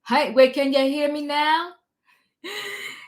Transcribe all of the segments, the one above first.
Hey, wait, can you hear me now?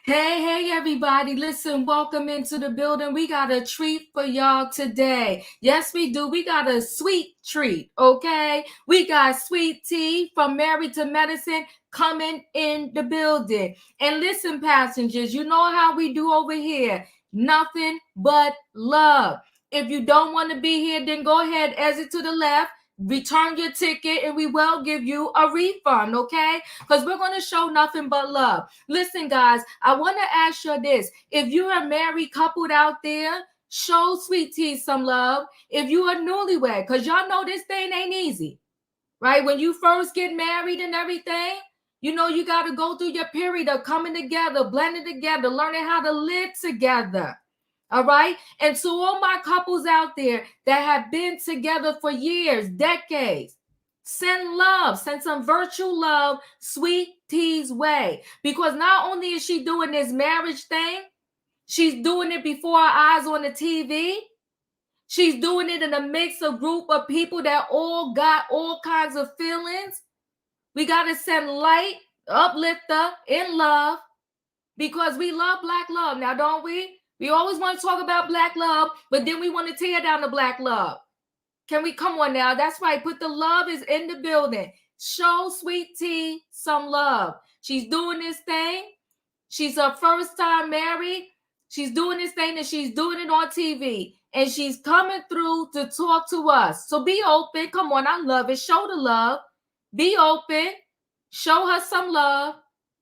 Hey, everybody. Listen, welcome into the building. We got a treat for y'all today. Yes, we do. We got a sweet treat, okay? We got sweet tea from Married to Medicine coming in the building. And listen, passengers, you know how we do over here. Nothing but love. If you don't want to be here, then go ahead, exit to the left, return your ticket, and we will give you a refund, okay? Because we're going to show nothing but love. Listen, guys, I want to ask you this. If you're a married couple out there, show Sweet Tea some love. If you are newlywed, because y'all know this thing ain't easy, right? When you first get married and everything, you know, you got to go through your period of coming together, blending together, learning how to live together. All right. And to all my couples out there that have been together for years, decades, send love, send some virtual love, Sweet Tea's way. Because not only is she doing this marriage thing, she's doing it before our eyes on the TV. She's doing it in a mix of group of people that all got all kinds of feelings. We got to send light, uplifter, in love, because we love Black love. Now, don't we? We always want to talk about Black love, but then we want to tear down the Black love. Can we come on now? That's right. Put the love is in the building. Show Sweet Tea some love. She's doing this thing. She's her first time married. She's doing this thing and she's doing it on TV. And she's coming through to talk to us. So be open. Come on, I love it. Show the love. Be open. Show her some love.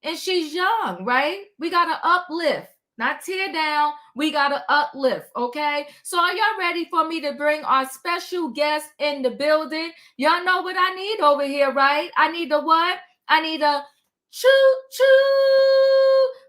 And she's young, right? We got to uplift, not tear down. We got to uplift, okay? So are y'all ready for me to bring our special guest in the building? Y'all know what I need over here, right? I need a what? I need a choo-choo.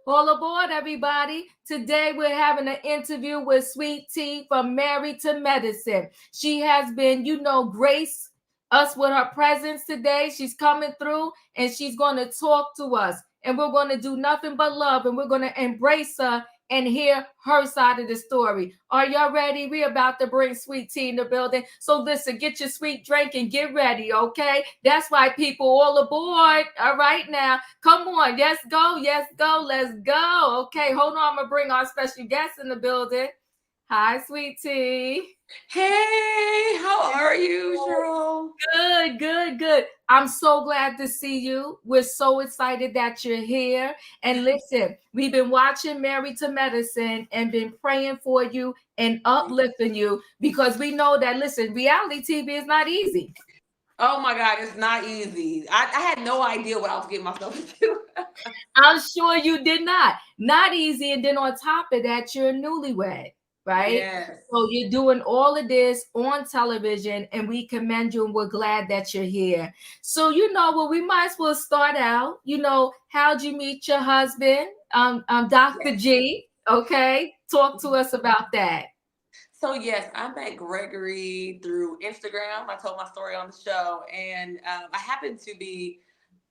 All aboard, everybody. Today we're having an interview with Sweet Tea from Married to Medicine. She has been, grace us with her presence today. She's coming through and she's going to talk to us. And we're going to do nothing but love, and we're going to embrace her and hear her side of the story. Are y'all ready? We're about to bring Sweet Tea in the building. So listen, get your sweet drink and get ready, okay? That's why people all aboard. All right now. Come on. Yes, go. Yes, go. Let's go. Okay, hold on. I'm going to bring our special guest in the building. Hi, Sweet Tea. Hey, how are you, Cheryl? Good. I'm so glad to see you. We're so excited that you're here. And listen, we've been watching Married to Medicine and been praying for you and uplifting you because we know that, listen, reality TV is not easy. Oh my God, it's not easy. I had no idea what I was getting myself into. I'm sure you did not. Not easy. And then on top of that, you're a newlywed, right? Yes. So you're doing all of this on television, and we commend you, and we're glad that you're here. So we might as well start out. How'd you meet your husband, Dr. Yes. G? Okay, talk to us about that. So yes, I met Gregory through Instagram. I told my story on the show, and I happened to be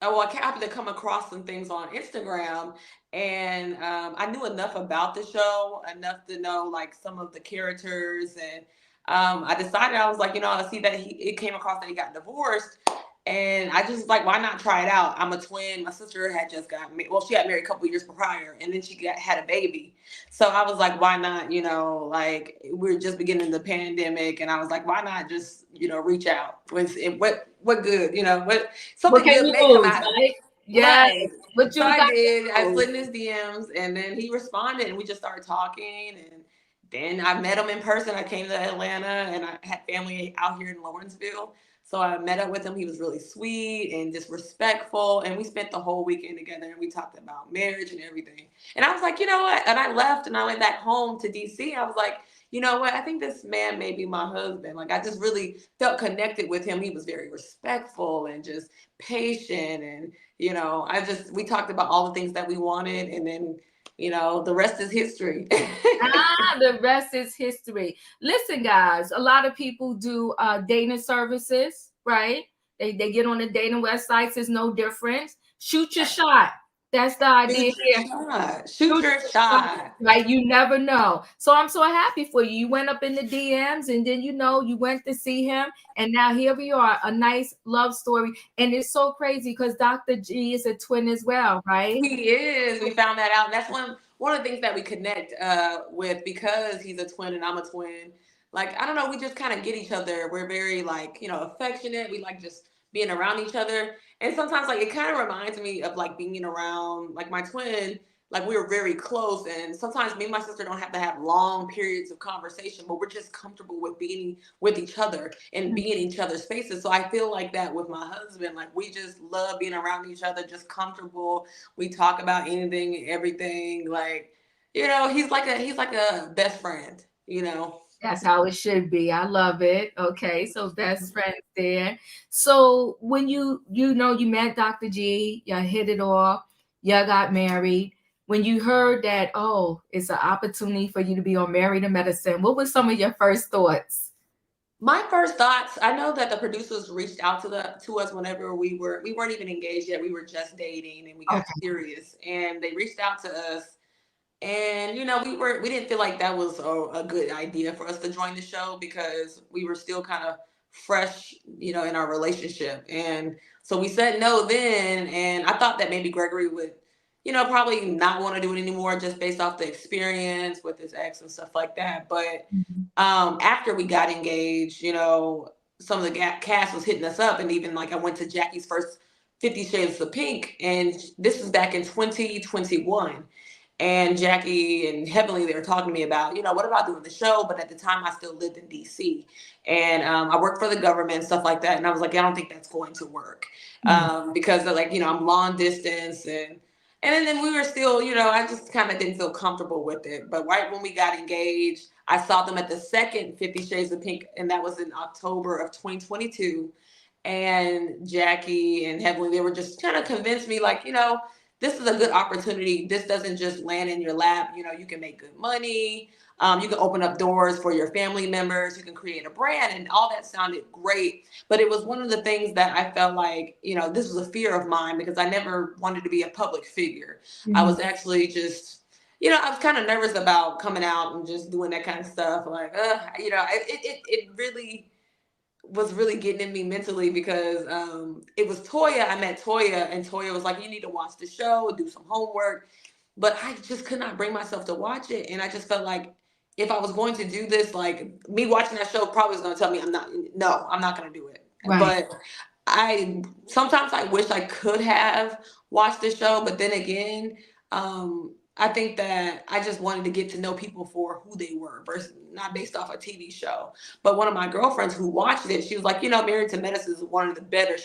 I happened to come across some things on Instagram, and I knew enough about the show, enough to know like some of the characters, and I decided I was like, I see that it came across that he got divorced, and I just like, why not try it out? I'm a twin. My sister had just got married. Well, she got married a couple years prior, and then had a baby. So I was like, why not? Like we're just beginning the pandemic, and I was like, why not just reach out? What good? What Something can good you may come lose, out of right? it. Yes. Right. What So you I got did. I to lose? slid in his DMs, and then he responded, and we just started talking. And then I met him in person. I came to Atlanta, and I had family out here in Lawrenceville. So I met up with him. He was really sweet and just respectful. And we spent the whole weekend together, and we talked about marriage and everything. And I was like, you know what? And I left and I went back home to DC. I was like, you know what? I think this man may be my husband. Like I just really felt connected with him. He was very respectful and just patient. And, we talked about all the things that we wanted. And then, the rest is history. The rest is history. Listen, guys, a lot of people do dating services, right? They get on the dating websites. It's no difference. Shoot your shot. That's the idea Shoot your here. shot. Shoot Shoot your your shot, shot. right? You never know. So I'm so happy for you. You went up in the DMs and then you went to see him, and now here we are, a nice love story. And it's so crazy because Dr. G is a twin as well, right? He is. We found that out. And that's one of the things that we connect with because he's a twin and I'm a twin. Like, I don't know, we just kind of get each other. We're very like, affectionate. We like just being around each other. And sometimes like it kind of reminds me of like being around like my twin. Like we were very close, and sometimes me and my sister don't have to have long periods of conversation, but we're just comfortable with being with each other and being in each other's spaces. So I feel like that with my husband. Like we just love being around each other, just comfortable. We talk about anything and everything. Like, he's like a best friend, That's how it should be. I love it. Okay, so best friends there. So when you met Dr. G, you hit it off, you got married. When you heard that, oh, it's an opportunity for you to be on Married to Medicine, what were some of your first thoughts? My first thoughts, I know that the producers reached out to us whenever we weren't even engaged yet. We were just dating and we got Okay. serious. And they reached out to us, and we didn't feel like that was a good idea for us to join the show because we were still kind of fresh, in our relationship. And so we said no then, and I thought that maybe Gregory would, probably not want to do it anymore just based off the experience with his ex and stuff like that. But Mhm. after we got engaged, some of the cast was hitting us up, and even like I went to Jackie's first 50 Shades of Pink, and this is back in 2021. And Jackie and Heavenly, they were talking to me about, what about doing the show? But at the time, I still lived in DC, and I worked for the government and stuff like that. And I was like, I don't think that's going to work Mhm. because like I'm long distance, and then we were still, I just kind of didn't feel comfortable with it. But right when we got engaged, I saw them at the second 50 Shades of Pink, and that was in October of 2022. And Jackie and Heavenly, they were just kind of convinced me, like, this is a good opportunity. This doesn't just land in your lap. You can make good money. You can open up doors for your family members. You can create a brand, and all that sounded great. But it was one of the things that I felt like, this was a fear of mine because I never wanted to be a public figure. I Mhm. was actually just, I was kind of nervous about coming out and just doing that kind of stuff. Like, it really was really getting in me mentally because it was Toya. I met Toya, and Toya was like, "You need to watch the show, do some homework." But I just could not bring myself to watch it, and I just felt like if I was going to do this, like me watching that show probably was going to tell me I'm not. No, I'm not going to do it. Right. But I sometimes I wish I could have watched the show, but then again, I think that I just wanted to get to know people for who they were versus not based off a TV show. But one of my girlfriends who watched it, she was like, Married to Medicine is one of the better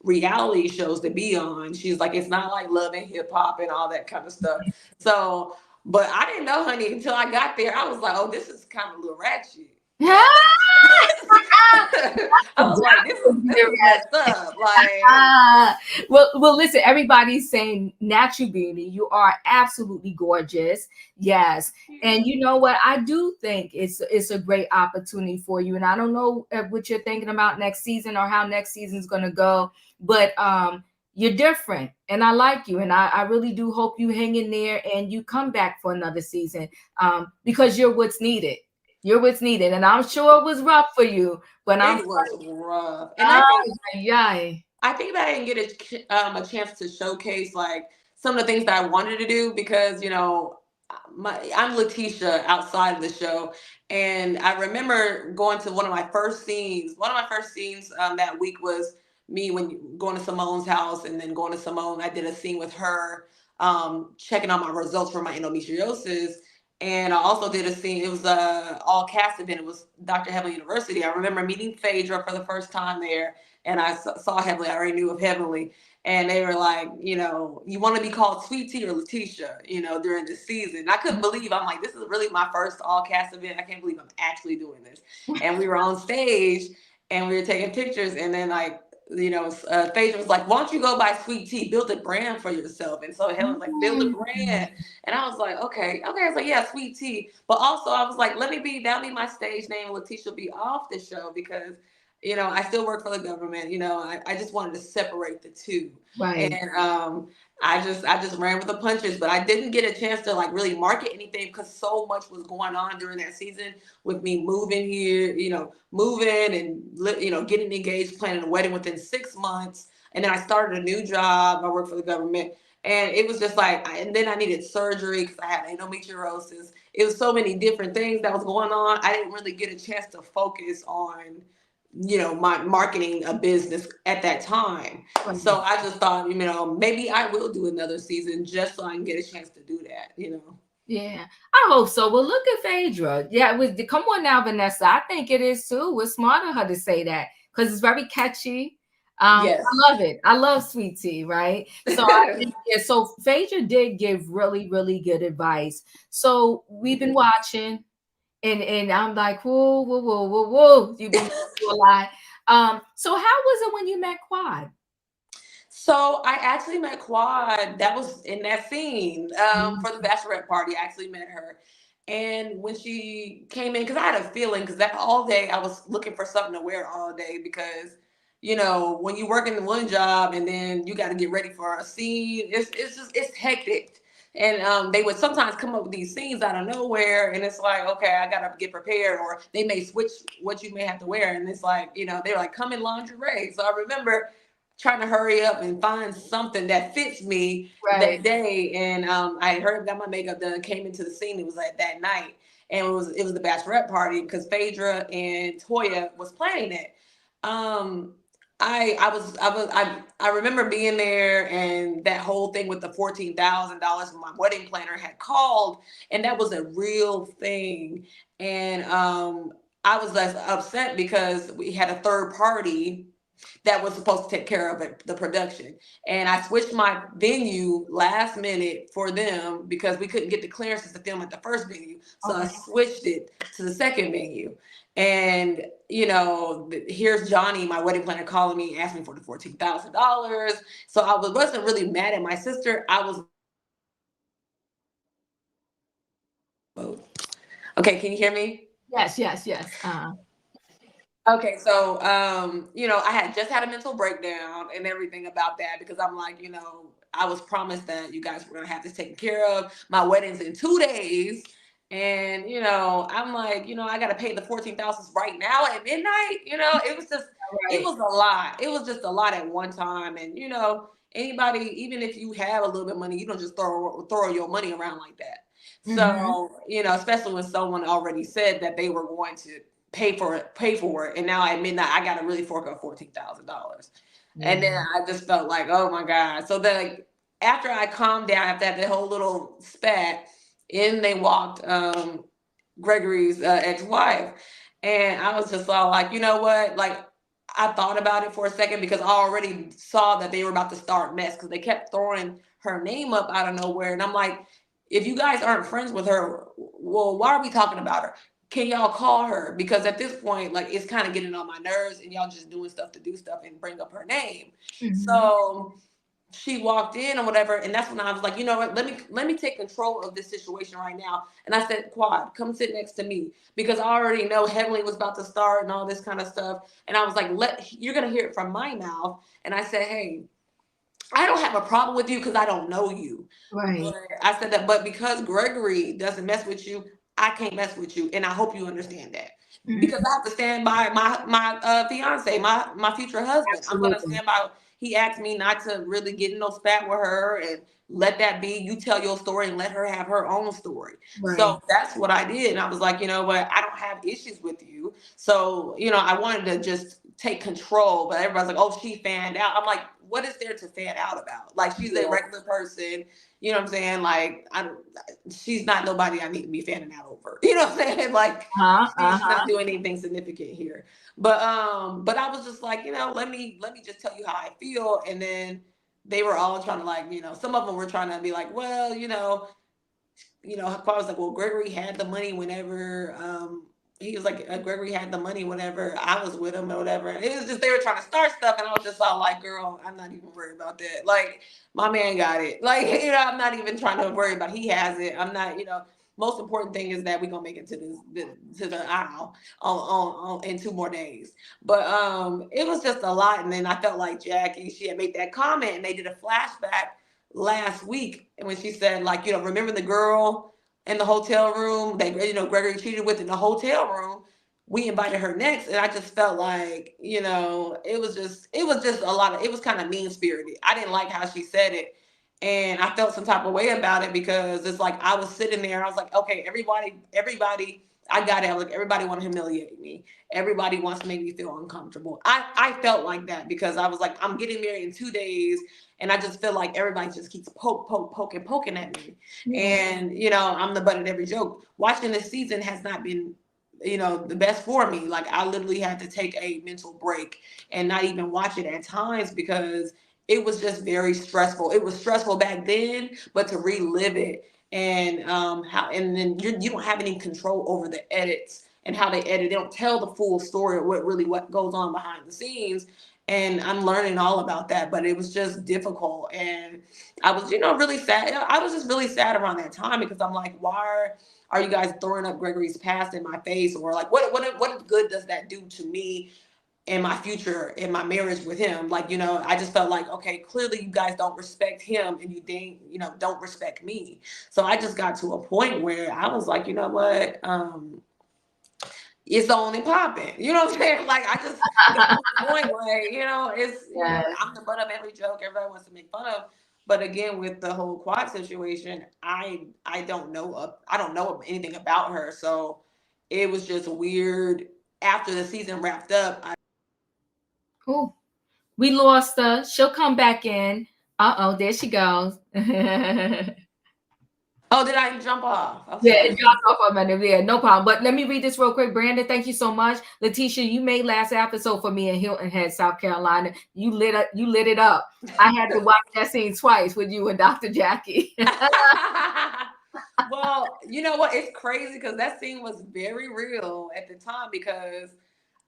reality shows to be on. She's like, it's not like Love and Hip Hop and all that kind of stuff. So, but I didn't know, honey, until I got there. I was like, oh, this is kind of a little ratchet. I was like, this is messed up. Like, Ah, well, listen, everybody's saying Natural Beauty, you are absolutely gorgeous. Yes. And you know what? I do think it's a great opportunity for you. And I don't know what you're thinking about next season or how next season's gonna go, but you're different and I like you. And I really do hope you hang in there and you come back for another season because you're what's needed. You're what's needed. And I'm sure it was rough for you, but I'm it was rough. And oh, yeah. I think that I didn't get a chance to showcase like some of the things that I wanted to do because I'm Letitia outside of the show, and I remember going to one of my first scenes. One of my first scenes that week was me going to Simone's house, and then going to Simone. I did a scene with her, checking on my results for my endometriosis. And I also did a scene. It was a all cast event. It was Dr. Heavenly University. I remember meeting Phaedra for the first time there, and I saw Heavenly. I already knew of Heavenly, and they were like, you want to be called Sweet Tea or Letitia, during this season. And I couldn't believe. I'm like, this is really my first all cast event. I can't believe I'm actually doing this. And we were on stage, and we were taking pictures, and then like. Phaedra was like, "Why don't you go by Sweet Tea? Build a brand for yourself." And so Helen was like, "Build a brand," and I was like, "Okay." I was like, "Yeah, Sweet Tea." But also, I was like, that'll be my stage name. Letitia will be off the show because I still work for the government. I just wanted to separate the two. Right. And I just ran with the punches, but I didn't get a chance to like really market anything because so much was going on during that season with me moving here, moving and getting engaged, planning a wedding within 6 months, and then I started a new job. I work for the government, and it was just like, and then I needed surgery because I had endometriosis. It was so many different things that was going on. I didn't really get a chance to focus on my marketing a business at that time. So Right. I just thought, maybe I will do another season just so I can get a chance to do that. Yeah, I hope so. Well, look at Phaedra. Yeah, come on now, Vanessa. I think it is too. It's smart of her to say that because it's very catchy. Yes. I love it. I love sweet tea, right? So I think yeah. So Phaedra did give really, really good advice. So we've been watching, and I'm like, whoa, whoa, whoa, whoa, whoa. You've been going through a lot. So how was it when you met Quad? So I actually met Quad. That was in that scene Mhm. for the bachelorette party. I actually met her, and when she came in, because I had a feeling, because that all day I was looking for something to wear all day, because when you work in one job and then you got to get ready for a scene, it's hectic. And they would sometimes come up with these scenes out of nowhere, and it's like, okay, I gotta get prepared, or they may switch what you may have to wear, and it's like, they're like, come in lingerie. So I remember trying to hurry up and find something that fits me Right. that day. And I heard got my makeup done, came into the scene. It was like that night, and it was the bachelorette party because Phaedra and Toya was planning it. Um, I remember being there, and that whole thing with the $14,000 my wedding planner had called, and that was a real thing. And I was less upset because we had a third party that was supposed to take care of it, the production. And I switched my venue last minute for them because we couldn't get the clearances to film at the first venue. So I Okay. switched it to the second venue. And here's Johnny, my wedding planner, calling me, asking me for the $14,000. So wasn't really mad at my sister. I was okay. Can you hear me? Yes, yes, yes. Okay, so I had just had a mental breakdown and everything about that because I'm like, I was promised that you guys were gonna have this taken care of. My wedding's in 2 days, and I'm like, I gotta pay the 14,000 right now at midnight. It Right. was a lot. It was just a lot at one time, and anybody, even if you have a little bit of money, you don't just throw your money around like that. Mhm. So especially when someone already said that they were going to pay for it, and now at midnight I got to really fork out $14,000, and then Yeah. I just felt like, oh my god. So then, like, after I calmed down after that whole little spat, in they walked Gregory's ex-wife, and I was just all like, you know what, like. I thought about it for a second because I already saw that they were about to start mess because they kept throwing her name up out of nowhere. And I'm like, if you guys aren't friends with her, well, why are we talking about her? Can y'all call her? Because at this point, like, it's kind of getting on my nerves, and y'all just doing stuff to do stuff and bring up her name. Mhm. So she walked in or whatever, and that's when I was like, you know what, let me take control of this situation right now. And I said, Quad, come sit next to me, because I already know Heavenly was about to start and all this kind of stuff. And I was like, you're gonna hear it from my mouth. And I said, hey, I don't have a problem with you because I don't know you. But Right. I said that, but because Gregory doesn't mess with you, I can't mess with you, and I hope you understand that. Mhm. Because I have to stand by my fiance, my future husband. I'm gonna Absolutely. stand by. He asked me not to really get in no spat with her and let that be. You tell your story and let her have her own story. Right. So that's what I did, and I was like, you know what? I don't have issues with you. So I wanted to just take control, but everybody's like, oh, she fanned out. I'm like, what is there to fan out about? Like, she's a Yeah. regular person. You know what I'm saying? Like, she's not nobody I need to be fanning out over. You know what I'm saying? Like, Uh-huh. she's not Uh-huh. doing anything significant here. But I was just like, let me just tell you how I feel. And then they were all trying to, like, some of them were trying to be like, well, I was like, well, Gregory had the money whenever he was like, Gregory had the money whenever I was with him or whatever. And it was just, they were trying to start stuff, and I was just all like, girl, I'm not even worried about that. Like, my man got it. Like, I'm not even trying to worry about, he has it. I'm not, most important thing is that we're gonna make it to the aisle in 2 more days. But it was just a lot. And then I felt like Jackie, she had made that comment, and they did a flashback last week when she said, like, remember the girl in the hotel room that, Gregory cheated with in the hotel room? We invited her next, and I just felt like, it was just a lot of, it was kind of mean spirited. I didn't like how she said it. And I felt some type of way about it because it's like I was sitting there and I was like, okay, everybody, I got it. I was like, everybody want to humiliate me. Everybody wants to make me feel uncomfortable. I felt like that because I was like, I'm getting married in 2 days, and I just feel like everybody just keeps poking at me. Yeah. And, I'm the butt of every joke. Watching this season has not been, the best for me. Like, I literally had to take a mental break and not even watch it at times because it was just very stressful. It was stressful back then, but to relive it, and then you don't have any control over the edits and how they edit. They don't tell the full story of what goes on behind the scenes. And I'm learning all about that, but it was just difficult. And I was, really sad. I was just really sad around that time because I'm like, why are you guys throwing up Gregory's past in my face? Or like, what good does that do to me in my future, in my marriage with him? Like, I just felt like, okay, clearly you guys don't respect him, and don't respect me. So I just got to a point where I was like, you know what? It's on and popping. You know what I'm saying? Like, I just got to the point where, Yes. I'm the butt of every joke everybody wants to make fun of. But again, with the whole quad situation, I don't know anything about her. So it was just weird. After the season wrapped up, Oh, we lost her. She'll come back in. Uh-oh, there she goes. Yeah, oh, did I jump off? I'm it sorry. dropped off a minute. Yeah, no problem. But let me read this real quick. Brandon, thank you so much. Letitia, you made last episode for me in Hilton Head, South Carolina. You lit it up. I had to watch that scene twice with you and Dr. Jackie. Well, you know what? It's crazy because that scene was very real at the time because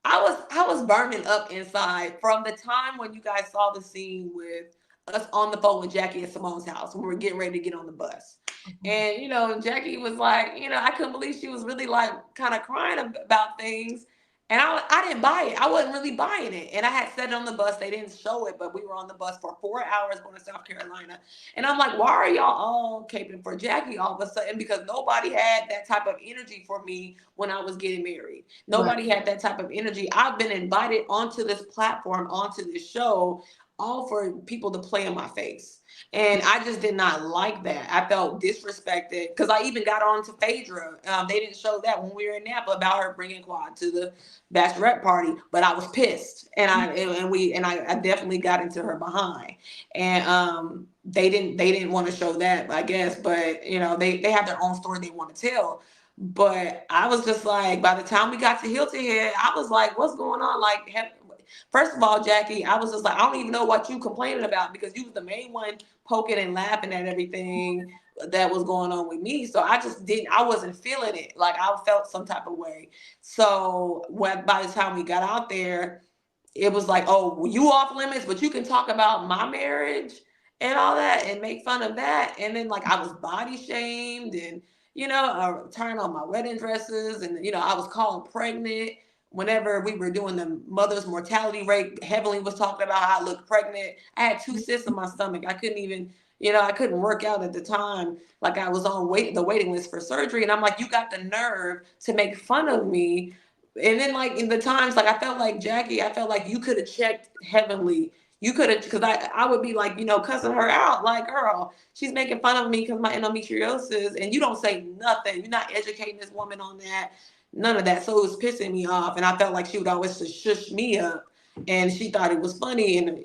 I was burning up inside from the time when you guys saw the scene with us on the phone with Jackie at Simone's house when we were getting ready to get on the bus. And Jackie was like, I couldn't believe she was really like kind of crying about things. And I didn't buy it. I wasn't really buying it. And I had said it on the bus. They didn't show it, but we were on the bus for 4 hours going to South Carolina. And I'm like, why are y'all all caping for Jackie all of a sudden? Because nobody had that type of energy for me when I was getting married. Right. Nobody had that type of energy. I've been invited onto this platform, onto this show, all for people to play in my face. And I just did not like that. I felt disrespected because I even got on to Phaedra. They didn't show that when we were in Napa about her bringing Quad to the bachelorette party, but I was pissed, and I definitely got into her behind. And they didn't want to show that, I guess, but they have their own story they want to tell. But I was just like, by the time we got to Hilton Head, I was like, what's going on? Like, first of all, Jackie, I was just like, I don't even know what you complaining about because you was the main one poking and laughing at everything that was going on with me. So I wasn't feeling it. Like, I felt some type of way. So by the time we got out there, it was like, oh, well, you off limits, but you can talk about my marriage and all that and make fun of that. And then, like, I was body shamed and, turning on my wedding dresses. And, I was called pregnant whenever we were doing the mother's mortality rate. Heavenly was talking about how I looked pregnant. I had 2 cysts in my stomach. I couldn't even, I couldn't work out at the time. Like, I was on the waiting list for surgery. And I'm like, you got the nerve to make fun of me. And then, like, in the times, like, I felt like, Jackie, I felt like you could have checked Heavenly. You could have, because I would be like, cussing her out. Like, girl, she's making fun of me because my endometriosis, and you don't say nothing. You're not educating this woman on that. None of that. So it was pissing me off. And I felt like she would always just shush me up. And she thought it was funny, and,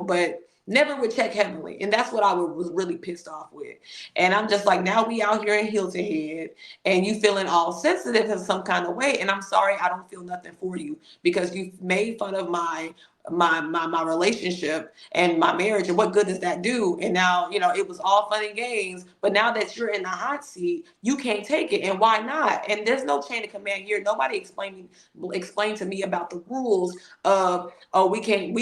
but never would check Heavenly. And that's what I was really pissed off with. And I'm just like, now we out here in Hilton Head, and you feeling all sensitive in some kind of way. And I'm sorry, I don't feel nothing for you because you've made fun of my relationship and my marriage, and what good does that do? And now, it was all fun and games, but now that you're in the hot seat, you can't take it. And why not? And there's no chain of command here. Nobody explained to me about the rules of, oh, we can't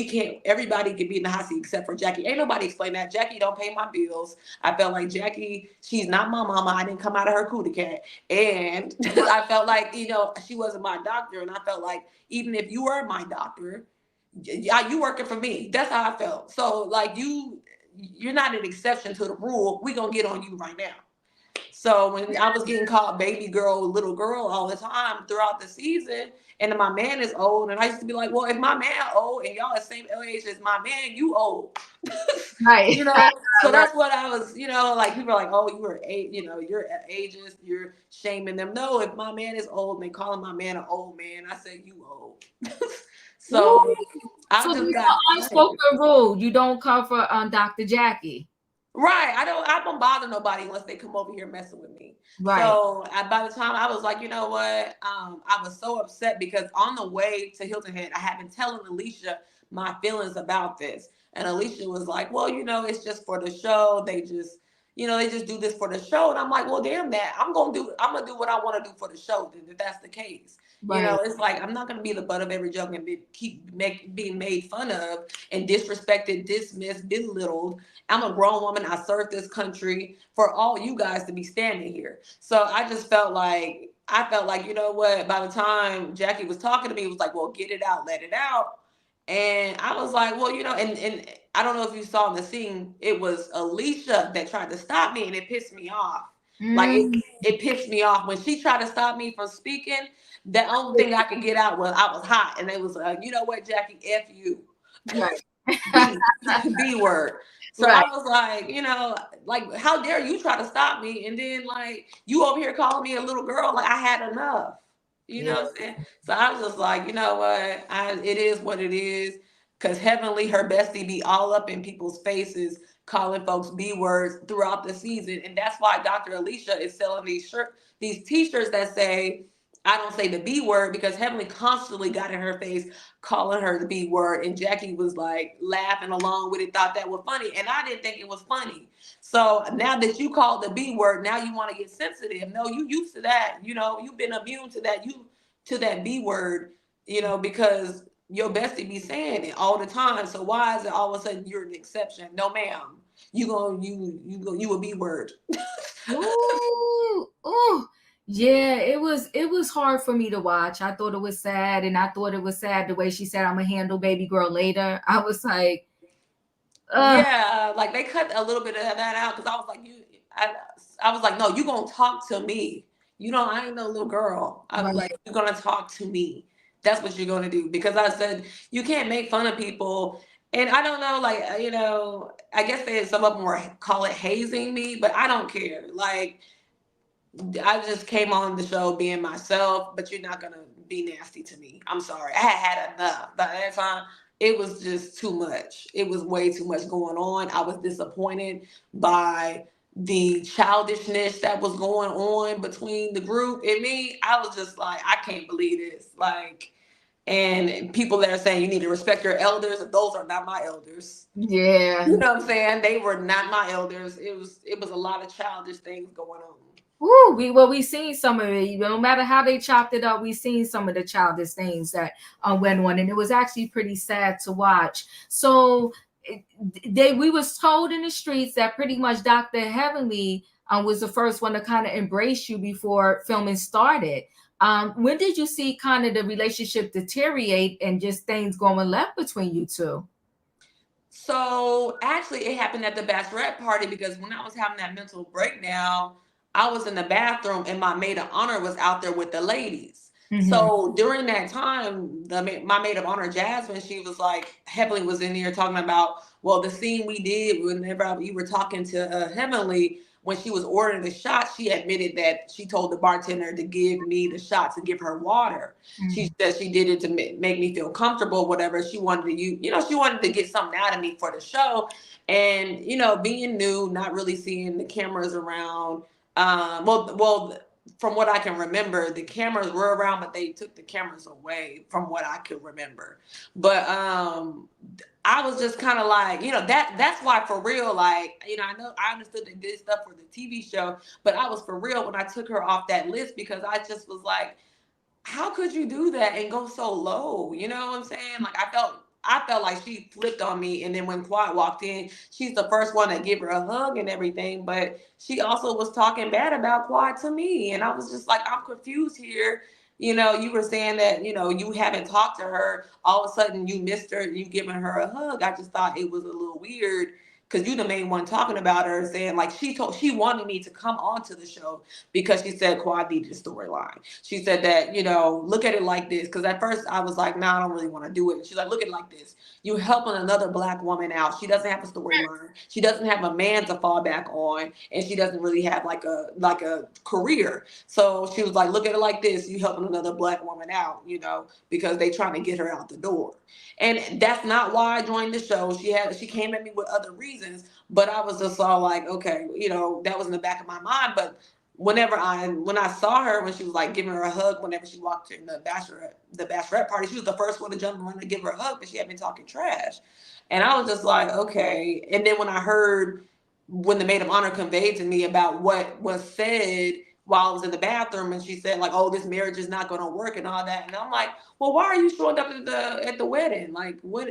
everybody can be in the hot seat except for Jackie. Ain't nobody explained that. Jackie don't pay my bills. I felt like Jackie, she's not my mama. I didn't come out of her cootie cat. And I felt like, she wasn't my doctor. And I felt like, even if you were my doctor, you working for me. That's how I felt. So, like, you're not an exception to the rule. We're gonna get on you right now. So when I was getting called baby girl, little girl all the time throughout the season, and my man is old, and I used to be like, well, if my man old and y'all the same age as my man, you old. Right. You know, so Right. that's what I was, like people are like, oh, you were eight, you're ageist, you're shaming them. No, if my man is old and they calling my man an old man, I say you old. Ooh. So I So just there's got an unspoken rule. You don't cover Dr. Jackie. right. I don't bother nobody unless they come over here messing with me. Right. So by the time I was like, you know what? I was so upset because on the way to Hilton Head, I had been telling Alicia my feelings about this. And Alicia was like, well, it's just for the show. They just do this for the show. And I'm like, well, damn that. I'm gonna do what I want to do for the show then, if that's the case. Right. It's like I'm not gonna be the butt of every joke and being made fun of and disrespected, dismissed, belittled. I'm a grown woman. I served this country for all you guys to be standing here. So I felt like, you know what? By the time Jackie was talking to me, it was like, well, get it out, let it out. And I was like, well, and I don't know if you saw in the scene, it was Alicia that tried to stop me, and it pissed me off. Like Mm, it pissed me off when she tried to stop me from speaking. The only thing I could get out was I was hot, and it was you know what, Jackie, f you. right. B B word. So I Right. was like, like how dare you try to stop me, and then like you over here calling me a little girl, like I had enough. You Yeah. know what I'm saying? So I was just like, you know what? It is what it is. Cause Heavenly, her bestie, be all up in people's faces, calling folks B words throughout the season, and that's why Dr. Alicia is selling these T-shirts that say, "I don't say the B word," because Heavenly constantly got in her face calling her the B word, and Jackie was like laughing along with it, thought that was funny, and I didn't think it was funny. So now that you called the B word, now you want to get sensitive. No, you used to that. You've been immune to that. To that B word. Because your bestie be saying it all the time. So why is it all of a sudden you're an exception? No, ma'am. You a B word. Ooh, ooh. Yeah, it was hard for me to watch. I thought it was sad, and I thought it was sad the way she said, "I'm gonna handle baby girl later." I was like, ugh. Yeah, like they cut a little bit of that out because I was like, I was like, no, you gonna talk to me. I ain't no little girl. I was Right. like, you're gonna talk to me. That's what you're gonna do because I said you can't make fun of people. And I don't know, like I guess some of them were call it hazing me, but I don't care. Like I just came on the show being myself, but you're not gonna be nasty to me. I'm sorry. I had enough. By that time, it was just too much. It was way too much going on. I was disappointed by the childishness that was going on between the group and me. I was just like, I can't believe this. Like, and people that are saying you need to respect your elders, those are not my elders. Yeah. You know what I'm saying? They were not my elders. It was a lot of childish things going on. Woo, we seen some of it. No matter how they chopped it up, we seen some of the childish things that went on, and it was actually pretty sad to watch. So we was told in the streets that pretty much Dr. Heavenly was the first one to kind of embrace you before filming started. When did you see kind of the relationship deteriorate and just things going left between you two? So actually, it happened at the bachelorette party because when I was having that mental breakdown, I was in the bathroom and my maid of honor was out there with the ladies. Mm-hmm. So during that time, my maid of honor Jasmine, she was like, Heavenly was in there talking about, well, the scene we did whenever you were talking to Heavenly when she was ordering the shots, she admitted that she told the bartender to give me the shots and give her water. She said she did it to make me feel comfortable, whatever. She wanted to she wanted to get something out of me for the show. And, being new, not really seeing the cameras around. Well, from what I can remember, the cameras were around, but they took the cameras away from what I could remember. But I was just kind of like, that's why for real, like, I know I understood they did stuff for the TV show, but I was for real when I took her off that list because I just was like, how could you do that and go so low? You know what I'm saying? Like I felt like she flipped on me, and then when Quad walked in, she's the first one to give her a hug and everything, but she also was talking bad about Quad to me, and I was just like, I'm confused here. You were saying that you haven't talked to her. All of a sudden, you missed her. You giving her a hug. I just thought it was a little weird because you the main one talking about her, saying like she wanted me to come onto the show because she said Quad needed a storyline. She said that, look at it like this. Because at first I was like, nah, I don't really want to do it. She's like, look at it like this. You helping another black woman out. She doesn't have a storyline. She doesn't have a man to fall back on, and she doesn't really have like a career. So she was like, look at it like this. You helping another black woman out, because they trying to get her out the door. And that's not why I joined the show. She came at me with other reasons, but I was just all like, okay, that was in the back of my mind. But when I saw her, when she was like giving her a hug whenever she walked in the bachelorette party, she was the first one to jump around to give her a hug, but she had been talking trash. And I was just like, okay. And then when I heard when the maid of honor conveyed to me about what was said while I was in the bathroom, and she said like, oh, this marriage is not going to work and all that. And I'm like, well, why are you showing up at the wedding? Like, what,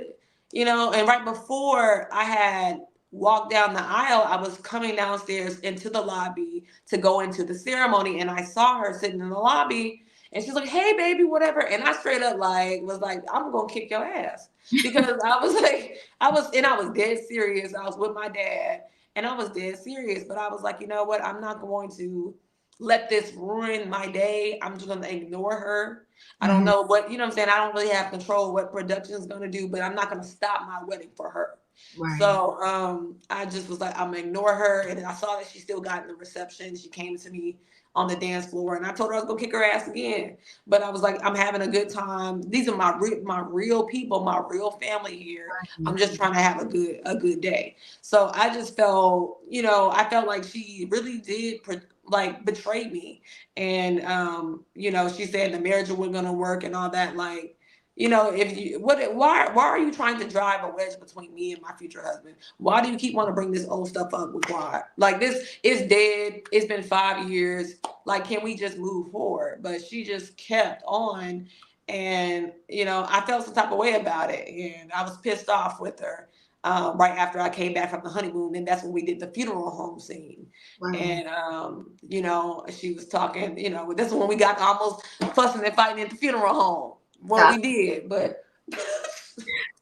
and right before I had walked down the aisle, I was coming downstairs into the lobby to go into the ceremony, and I saw her sitting in the lobby, and she's like, hey baby, whatever. And I straight up was like, I'm gonna kick your ass. Because I was like, I was dead serious. I was with my dad, and I was dead serious, but I was like, you know what, I'm not going to let this ruin my day. I'm just gonna ignore her. I don't know what, you know what I'm saying? I don't really have control what production is gonna do, but I'm not gonna stop my wedding for her. Right. So I just was like, I'm gonna ignore her. And then I saw that she still got in the reception. She came to me on the dance floor, and I told her I was gonna kick her ass again. But I was like, I'm having a good time. These are my real people, my real family here. I'm just trying to have a good day. So I just felt, I felt like she really did like betray me. And she said the marriage wasn't gonna work and all that. Like, if you why are you trying to drive a wedge between me and my future husband? Why do you keep wanting to bring this old stuff up with Quad? Like, this is dead. It's been 5 years. Like, can we just move forward? But she just kept on, and I felt some type of way about it, and I was pissed off with her. Right after I came back from the honeymoon, and that's when we did the funeral home scene. Right. And she was talking. This is when we got almost fussing and fighting at the funeral home. What we did, but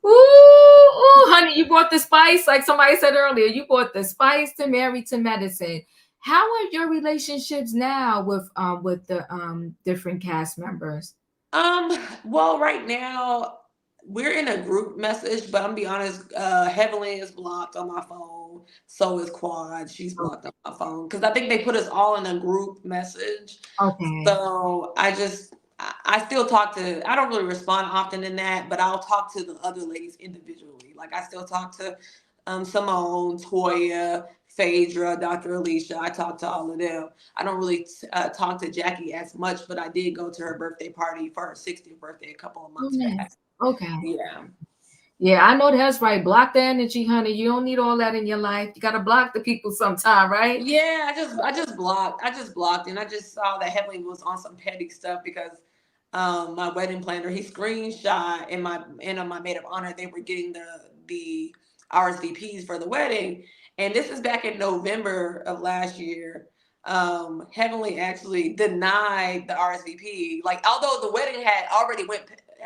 ooh, honey, you brought the spice. Like somebody said earlier, you brought the spice to Married to Medicine. How are your relationships now with the different cast members? well, right now we're in a group message, but I'm gonna be honest, Heavenly is blocked on my phone. So is Quad. She's blocked on my phone because I think they put us all in a group message. Okay. So I still talk to. I don't really respond often in that, but I'll talk to the other ladies individually. Like, I still talk to Simone, Toya, Phaedra, Dr. Alicia. I talk to all of them. I don't really talk to Jackie as much, but I did go to her birthday party for her 60th birthday a couple of months back. Okay. Yeah. Yeah, I know that's right. Block the energy, honey. You don't need all that in your life. You gotta block the people sometime, right? Yeah, I just blocked. And I just saw that Heavenly was on some petty stuff because my wedding planner, he screenshot in my maid of honor, they were getting the RSVPs for the wedding. And this is back in November of last year. Heavenly actually denied the RSVP. Like, although the wedding had already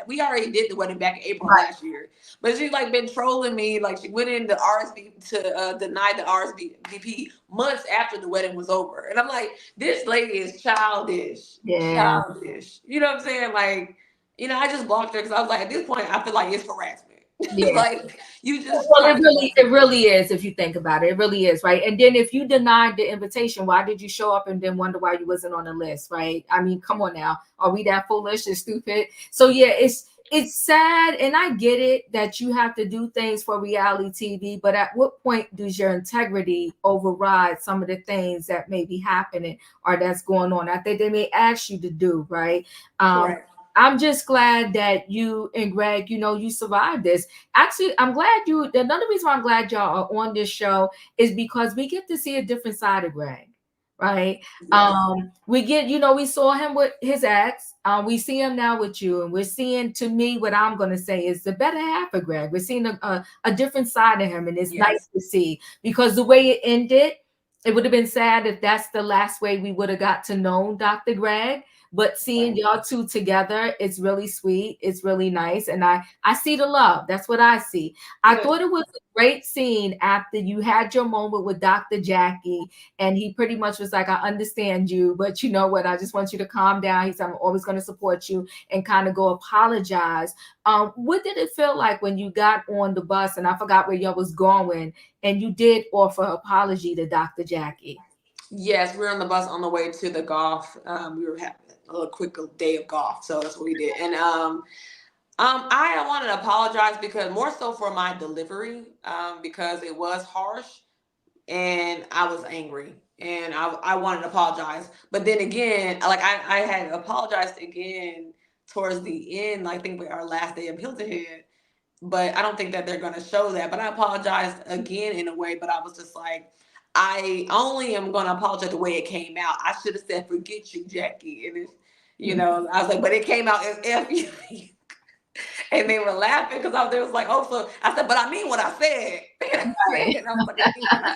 we already did the wedding back in April last year, but she's like been trolling me. Like, she went in the RSVP to deny the RSVP months after the wedding was over, and I'm like, this lady is childish. Yeah. Childish. You know what I'm saying? Like, I just blocked her because I was like, at this point, I feel like it's harassment. Yeah. Like, you just Well, trying to. it really is if you think about it. It really is, right? And then if you denied the invitation, why did you show up and then wonder why you wasn't on the list, right? I mean, come on now. Are we that foolish and stupid? So yeah, it's sad, and I get it that you have to do things for reality TV, but at what point does your integrity override some of the things that may be happening or that's going on? I think they may ask you to do, right? Correct. I'm just glad that you and Greg, you survived this. Actually, I'm glad another reason why I'm glad y'all are on this show is because we get to see a different side of Greg, right? Yes. We get, we saw him with his ex. We see him now with you, and we're seeing, to me, what I'm going to say is the better half of Greg. We're seeing a different side of him, and it's nice to see, because the way it ended, it would have been sad if that's the last way we would have got to know Dr. Greg. but seeing Right. y'all two together, it's really sweet. It's really nice. And I see the love. That's what I see. I Good. thought it was a great scene after you had your moment with Dr. Jackie, and he pretty much was like, I understand you, but you know what? I just want you to calm down. He said, I'm always going to support you, and kind of go apologize. What did it feel like when you got on the bus, and I forgot where y'all was going, and you did offer apology to Dr. Jackie? Yes, we were on the bus on the way to the golf. We were having a little quick day of golf, so that's what we did. And I wanted to apologize because more so for my delivery, because it was harsh and I was angry and I wanted to apologize. But then again, like I had apologized again towards the end, I think our last day of Hilton Head, but I don't think that they're going to show that. But I apologized again in a way, but I was just like, I only am going to apologize the way it came out. I should have said, forget you, Jackie. And I was like, but it came out as F you. And they were laughing because they was like, oh, so I said, but I mean what I said. Right. And I was like, I mean what I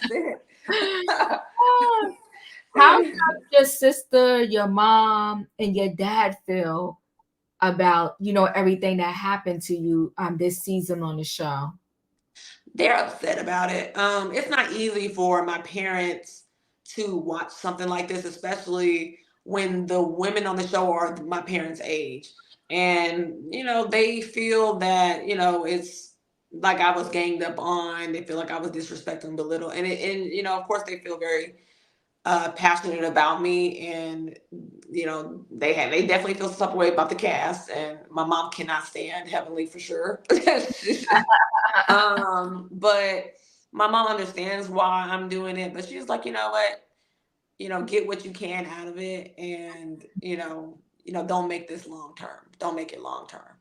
How said. does your sister, your mom, and your dad feel about, everything that happened to you this season on the show? They're upset about it. It's not easy for my parents to watch something like this, especially when the women on the show are my parents' age. And, they feel that, it's like I was ganged up on. They feel like I was disrespected and belittled. And of course, they feel very passionate about me, and they definitely feel some way about the cast. And my mom cannot stand Heavenly for sure. But my mom understands why I'm doing it, but she's like, you know what, get what you can out of it, and don't make this long term. Don't make it long term.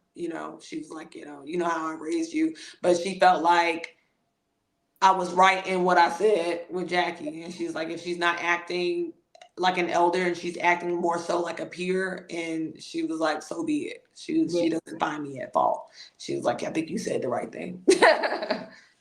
She was like, how I raised you, but she felt like I was right in what I said with Jackie, and she's like, if she's not acting like an elder and she's acting more so like a peer, and she was like, so be it. She doesn't find me at fault. She was like, I think you said the right thing.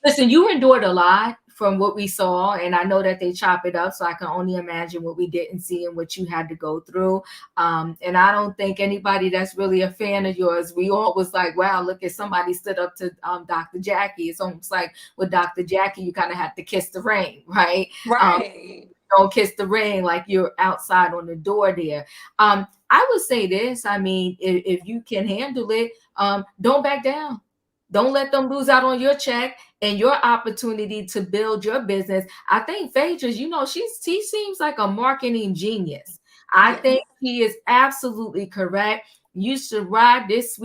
Listen, you endured a lot from what we saw, and I know that they chop it up, so I can only imagine what we didn't see and what you had to go through. And I don't think anybody that's really a fan of yours, we all was like, wow, look at somebody stood up to Dr. Jackie. It's almost like with Dr. Jackie, you kind of had to kiss the ring, right? Um, Right. don't kiss the ring like you're outside on the door there. I would say this. I mean, if you can handle it, don't back down. Don't let them lose out on your check and your opportunity to build your business. I think Phaedra, she seems like a marketing genius. I Yes. think he is absolutely correct. You should ride this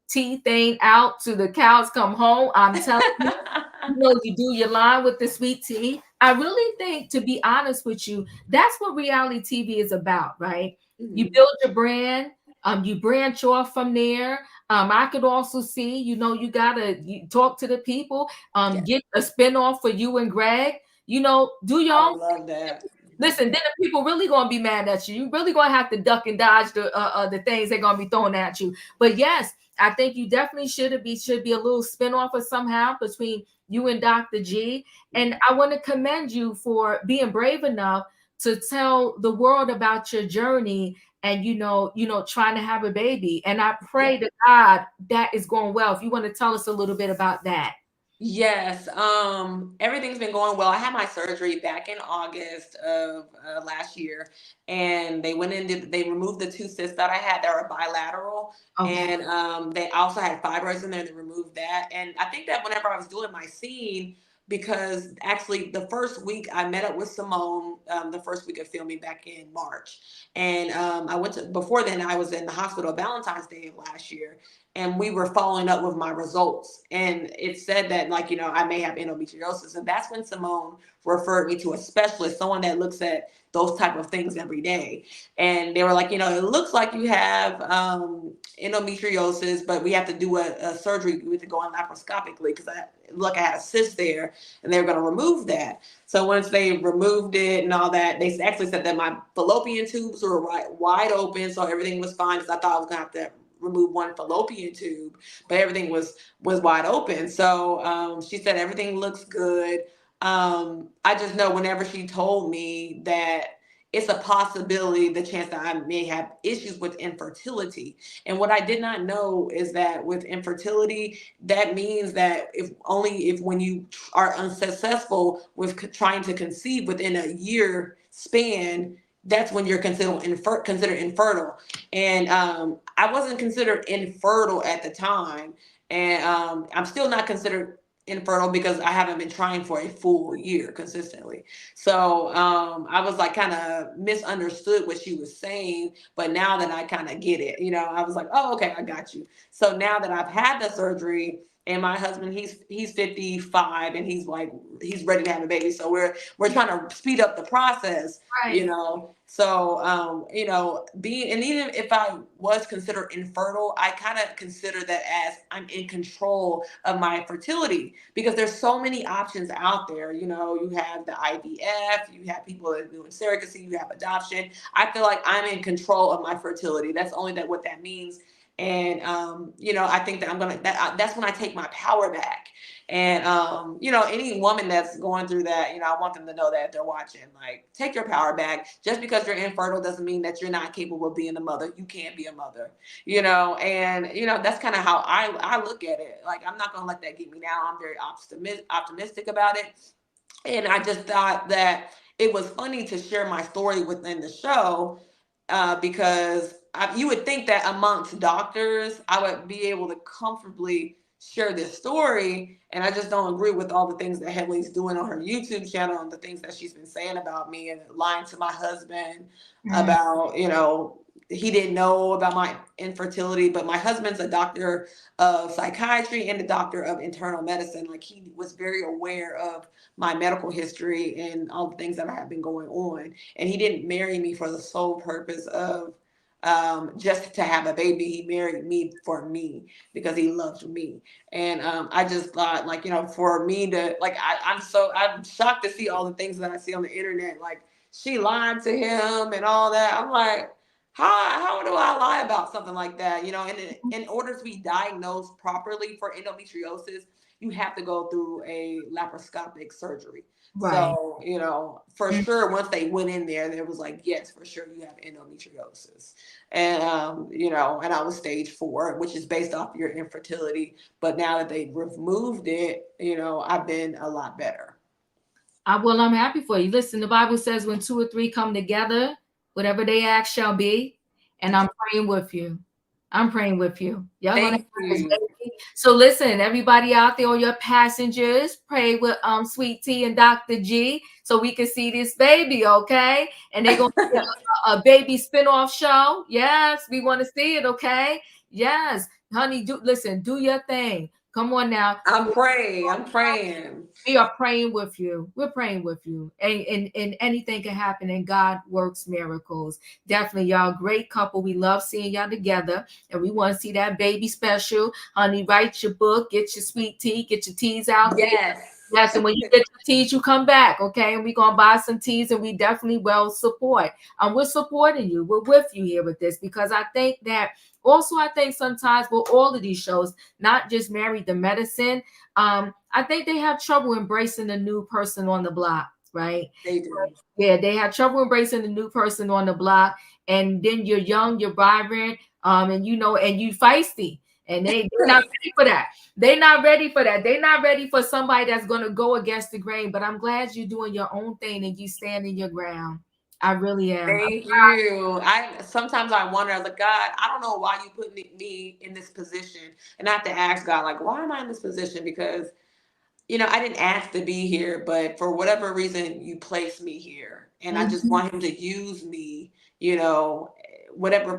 tea thing out to the cows come home. I'm telling you. You do your line with the sweet tea. I really think, to be honest with you, that's what reality TV is about, right? You Mhm. build your brand, you branch off from there. I could also see, you talk to the people, Yes. get a spinoff for you and Greg, do your I own. would love that. Listen, then the people really gonna be mad at you. You really gonna have to duck and dodge the things they're gonna be throwing at you. But yes, I think you definitely should be a little spinoff or somehow between you and Dr. G. And I want to commend you for being brave enough to tell the world about your journey and trying to have a baby. And I pray Yes. to God that is going well. If you want to tell us a little bit about that. Yes, everything's been going well. I had my surgery back in August of last year, and they removed the two cysts that I had that were bilateral, Okay. and they also had fibroids in there. They removed that, and I think that whenever I was doing my scene, because actually the first week I met up with Simone, the first week of filming back in March, and I went to before then I was in the hospital Valentine's Day of last year, and we were following up with my results, and it said that, like, I may have endometriosis, and that's when Simone referred me to a specialist, someone that looks at those type of things every day. And they were like, it looks like you have endometriosis, but we have to do a surgery. We have to go on laparoscopically because I had a cyst there, and they were going to remove that. So once they removed it and all that, they actually said that my fallopian tubes were wide open, so everything was fine, because I thought I was going to have to remove one fallopian tube, but everything was wide open. So she said everything looks good. I just know whenever she told me that it's a possibility, the chance that I may have issues with infertility. And what I did not know is that with infertility, that means that if when you are unsuccessful with trying to conceive within a year span, that's when you're considered infertile. And I wasn't considered infertile at the time, and I'm still not considered infertile because I haven't been trying for a full year consistently. So I was like kind of misunderstood what she was saying, but now that I kind of get it, I was like, oh, okay, I got you. So now that I've had the surgery, and my husband, he's 55, and he's ready to have a baby. So we're trying to speed up the process, Right. So being, and even if I was considered infertile, I kind of consider that as I'm in control of my fertility, because there's so many options out there. You have the IVF, you have people that are doing surrogacy, you have adoption. I feel like I'm in control of my fertility. That's only that what that means. And I think that that's when I take my power back. And any woman that's going through that, I want them to know that if they're watching, like, take your power back. Just because you're infertile doesn't mean that you're not capable of being a mother. You can be a mother, and that's kind of how I look at it. Like, I'm not gonna let that get me down. I'm very optimistic about it. And I just thought that it was funny to share my story within the show, because you would think that amongst doctors, I would be able to comfortably share this story. And I just don't agree with all the things that Headley's doing on her YouTube channel, and the things that she's been saying about me, and lying to my husband Mm. about, he didn't know about my infertility. But my husband's a doctor of psychiatry and a doctor of internal medicine. Like, he was very aware of my medical history and all the things that I have been going on. And he didn't marry me for the sole purpose of just to have a baby. He married me for me, because he loved me. And I just thought, like, for me to, like, I'm shocked to see all the things that I see on the internet. Like, she lied to him and all that. I'm like, how do I lie about something like that? And in order to be diagnosed properly for endometriosis, you have to go through a laparoscopic surgery. Right. So, for Mm. sure, once they went in there, it was like, yes, for sure, you have endometriosis. And, and I was stage 4, which is based off your infertility. But now that they removed it, I've been a lot better. Well, I'm happy for you. Listen, the Bible says when two or three come together, whatever they ask shall be. And I'm praying with you. I'm praying with you. Y'all gonna Thank have this you. baby. So listen, everybody out there, all your passengers, pray with Sweet Tea and Dr. G, so we can see this baby, okay? And they're gonna be a baby spinoff show. Yes, we want to see it, okay? Yes, honey, do your thing. Come on now. I'm praying. I'm praying. We are praying with you. We're praying with you. And anything can happen, and God works miracles. Definitely, y'all, great couple. We love seeing y'all together. And we want to see that baby special. Honey, write your book, get your sweet tea, get your teas out there. Yes. Yes, and when you get your teas, you come back, okay? And we're gonna buy some teas, and we definitely will support. We're supporting you. We're with you here with this, because I think that also, I think sometimes with all of these shows, not just Married to Medicine, I think they have trouble embracing the new person on the block, right? They do. Yeah, they have trouble embracing the new person on the block. And then you're young, you're vibrant, and and you feisty. And they're not ready for that. They're not ready for that. They're not ready for somebody that's gonna go against the grain. But I'm glad you're doing your own thing and you standing your ground. I really am. Thank you. I sometimes I wonder, I was like, God, I don't know why you put me in this position. And I have to ask God, like, why am I in this position? Because I didn't ask to be here, but for whatever reason, you placed me here. And I just Mhm. want him to use me,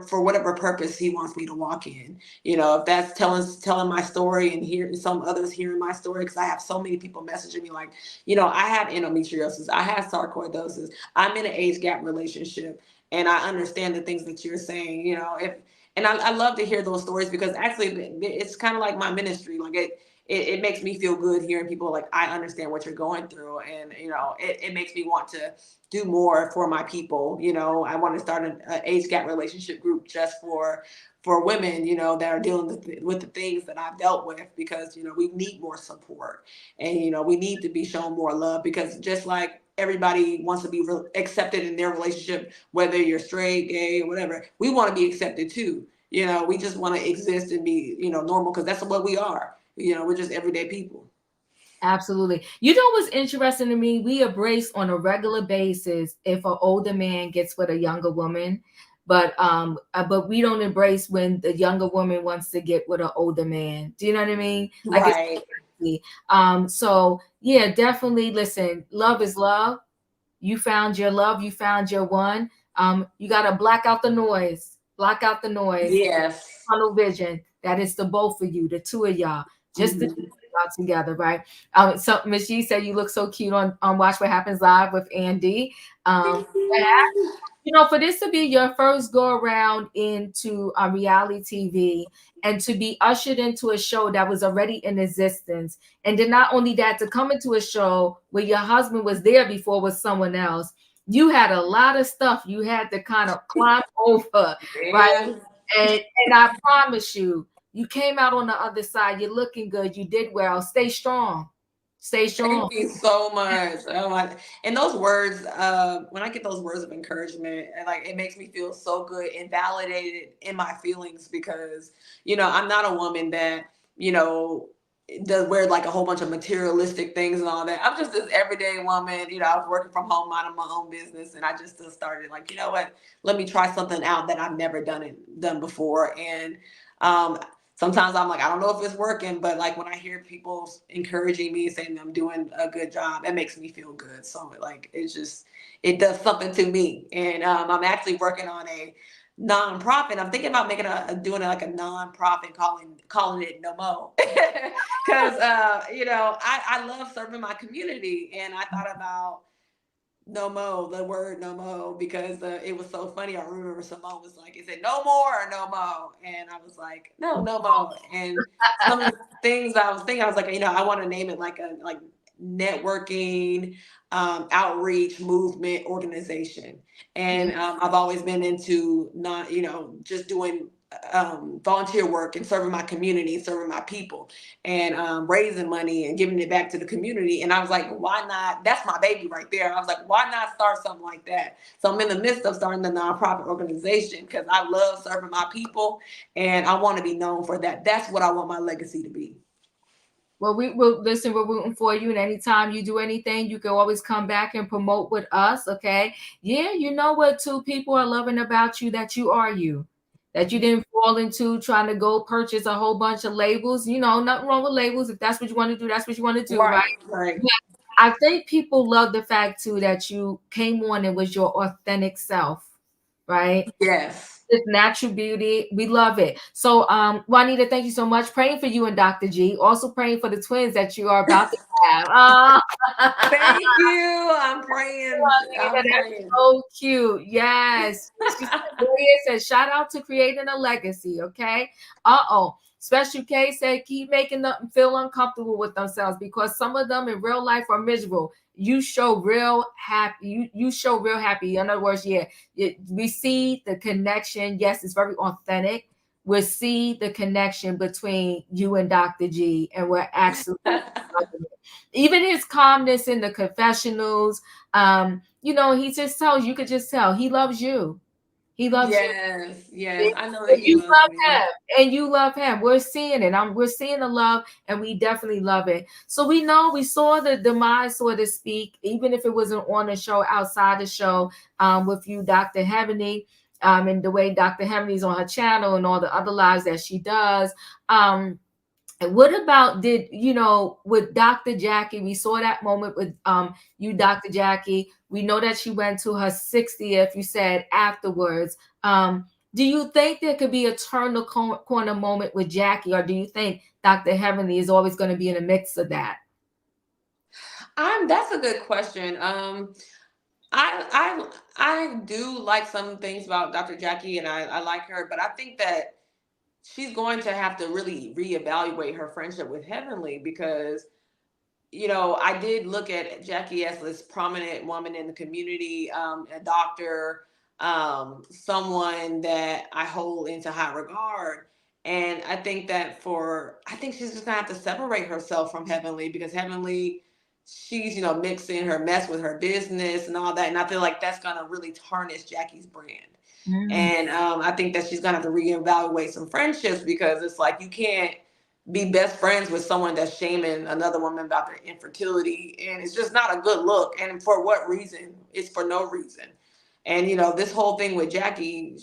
for whatever purpose he wants me to walk in. If that's telling my story, and hear some others hearing my story, because I have so many people messaging me like, I have endometriosis, I have sarcoidosis, I'm in an age gap relationship, and I understand the things that you're saying, if and I love to hear those stories, because actually it's kind of like my ministry. Like, it makes me feel good hearing people like, I understand what you're going through. And it makes me want to do more for my people. I want to start an age gap relationship group just for women, that are dealing with the things that I've dealt with, because we need more support, and we need to be shown more love, because just like everybody wants to be accepted in their relationship, whether you're straight, gay, or whatever. We want to be accepted too. We just want to exist and be, normal, because that's what we are. We're just everyday people. Absolutely. You know what's interesting to me? We embrace on a regular basis if an older man gets with a younger woman, but we don't embrace when the younger woman wants to get with an older man. Do you know what I mean? Like it's Right. so yeah, definitely listen, love is love. You found your love, you found your one. You gotta block out the noise, block out the noise, Yes. tunnel vision. That is the both of you, the two of y'all, just the two Mhm. of y'all together, right? So Miss G said you look so cute on Watch What Happens Live with Andy. Um, Thank you. for this to be your first go around into reality TV and to be ushered into a show that was already in existence, and then not only that, to come into a show where your husband was there before with someone else, you had a lot of stuff you had to kind of climb over, right? Man. And I promise you, you came out on the other side. You're looking good. You did well. Stay strong. Stay strong. Thank you so much. Oh my, and those words, when I get those words of encouragement, and like it makes me feel so good and validated in my feelings, because I'm not a woman that you know does wear like a whole bunch of materialistic things and all that. I'm just this everyday woman. I was working from home, minding my own business, and I just started like, you know what? Let me try something out that I've never done before, and um, sometimes I'm like, I don't know if it's working, but like when I hear people encouraging me, saying I'm doing a good job, it makes me feel good. So like it does something to me. And I'm actually working on a nonprofit. I'm thinking about making doing like a nonprofit, calling it No Mo, because I love serving my community, and I thought about no mo, the word no mo, because it was so funny. I remember Simone was like, "Is it no more or no mo?" And I was like, "No, no mo." And some of the things I was thinking, I was like, I want to name it like a networking, outreach, movement, organization. Yeah. And I've always been into not, just doing volunteer work and serving my community, serving my people, and raising money and giving it back to the community. And I was like, why not? That's my baby right there. I was like, why not start something like that? So I'm in the midst of starting the nonprofit organization because I love serving my people, and I want to be known for that. That's what I want my legacy to be. Well, we will listen. We're rooting for you, and anytime you do anything, you can always come back and promote with us. Okay? Yeah, you know what? Two people are loving about you that you are you, that you didn't fall into trying to go purchase a whole bunch of labels. Nothing wrong with labels. If that's what you want to do, that's what you want to do, right? Right, right. But I think people love the fact too that you came on and was your authentic self, right? Yes. This natural beauty. We love it. So, Juanita, thank you so much. Praying for you and Dr. G. Also praying for the twins that you are about to have. Thank you. I'm praying. Juanita, I'm that's praying. so cute. Yes. She said, shout out to creating a legacy. Okay. Uh-oh. Special K said, keep making them feel uncomfortable with themselves because some of them in real life are miserable. You show real happy. You show real happy. In other words, yeah, we see the connection. Yes, it's very authentic. We see the connection between you and Dr. G, and we're absolutely loving it. Even his calmness in the confessionals, he just tells you could just tell he loves you. He loves you. Yes, yes. I know that And he you loves love me. him, and you love him. We're seeing it. We're seeing the love, and we definitely love it. So we know we saw the demise, so to speak, even if it wasn't on the show, outside the show, with you, Dr. Heavenly, and the way Dr. Heavenly's on her channel and all the other lives that she does. And what about with Dr. Jackie? We saw that moment with you, Dr. Jackie. We know that she went to her 60th, you said afterwards. Do you think there could be a turn the corner moment with Jackie, or do you think Dr. Heavenly is always going to be in the mix of that? That's a good question. I I do like some things about Dr. Jackie, and I like her, but I think that she's going to have to really reevaluate her friendship with Heavenly, because I did look at Jackie as this prominent woman in the community, a doctor, someone that I hold into high regard. And I think she's just gonna have to separate herself from Heavenly, because Heavenly she's, mixing her mess with her business and all that. And I feel like that's gonna really tarnish Jackie's brand. Mm. And I think that she's gonna have to reevaluate some friendships, because it's like you can't be best friends with someone that's shaming another woman about their infertility, and it's just not a good look. And for what reason? It's for no reason. And this whole thing with Jackie,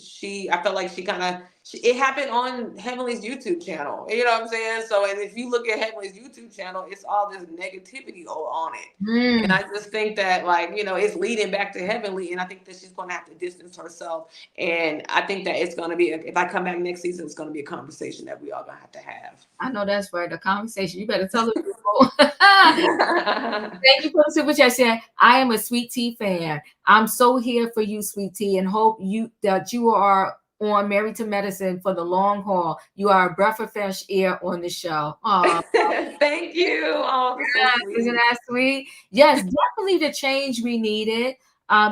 I felt like she kind of, it happened on Heavenly's YouTube channel. You know what I'm saying? So, and if you look at Heavenly's YouTube channel, it's all this negativity on it. And Mm. I just think that, like, it's leading back to Heavenly, and I think that she's going to have to distance herself. And I think that it's going to be, if I come back next season, it's going to be a conversation that we all going to have. I know that's right. The conversation. You better tell the people. Thank you for the super chat saying, I am a Sweet Tea fan. I'm so here for you, Sweet Tea, and hope you are on Married to Medicine for the long haul. You are a breath of fresh air on the show. Oh, Thank you. Oh, that's so isn't sweet. that sweet? Yes, definitely the change we needed.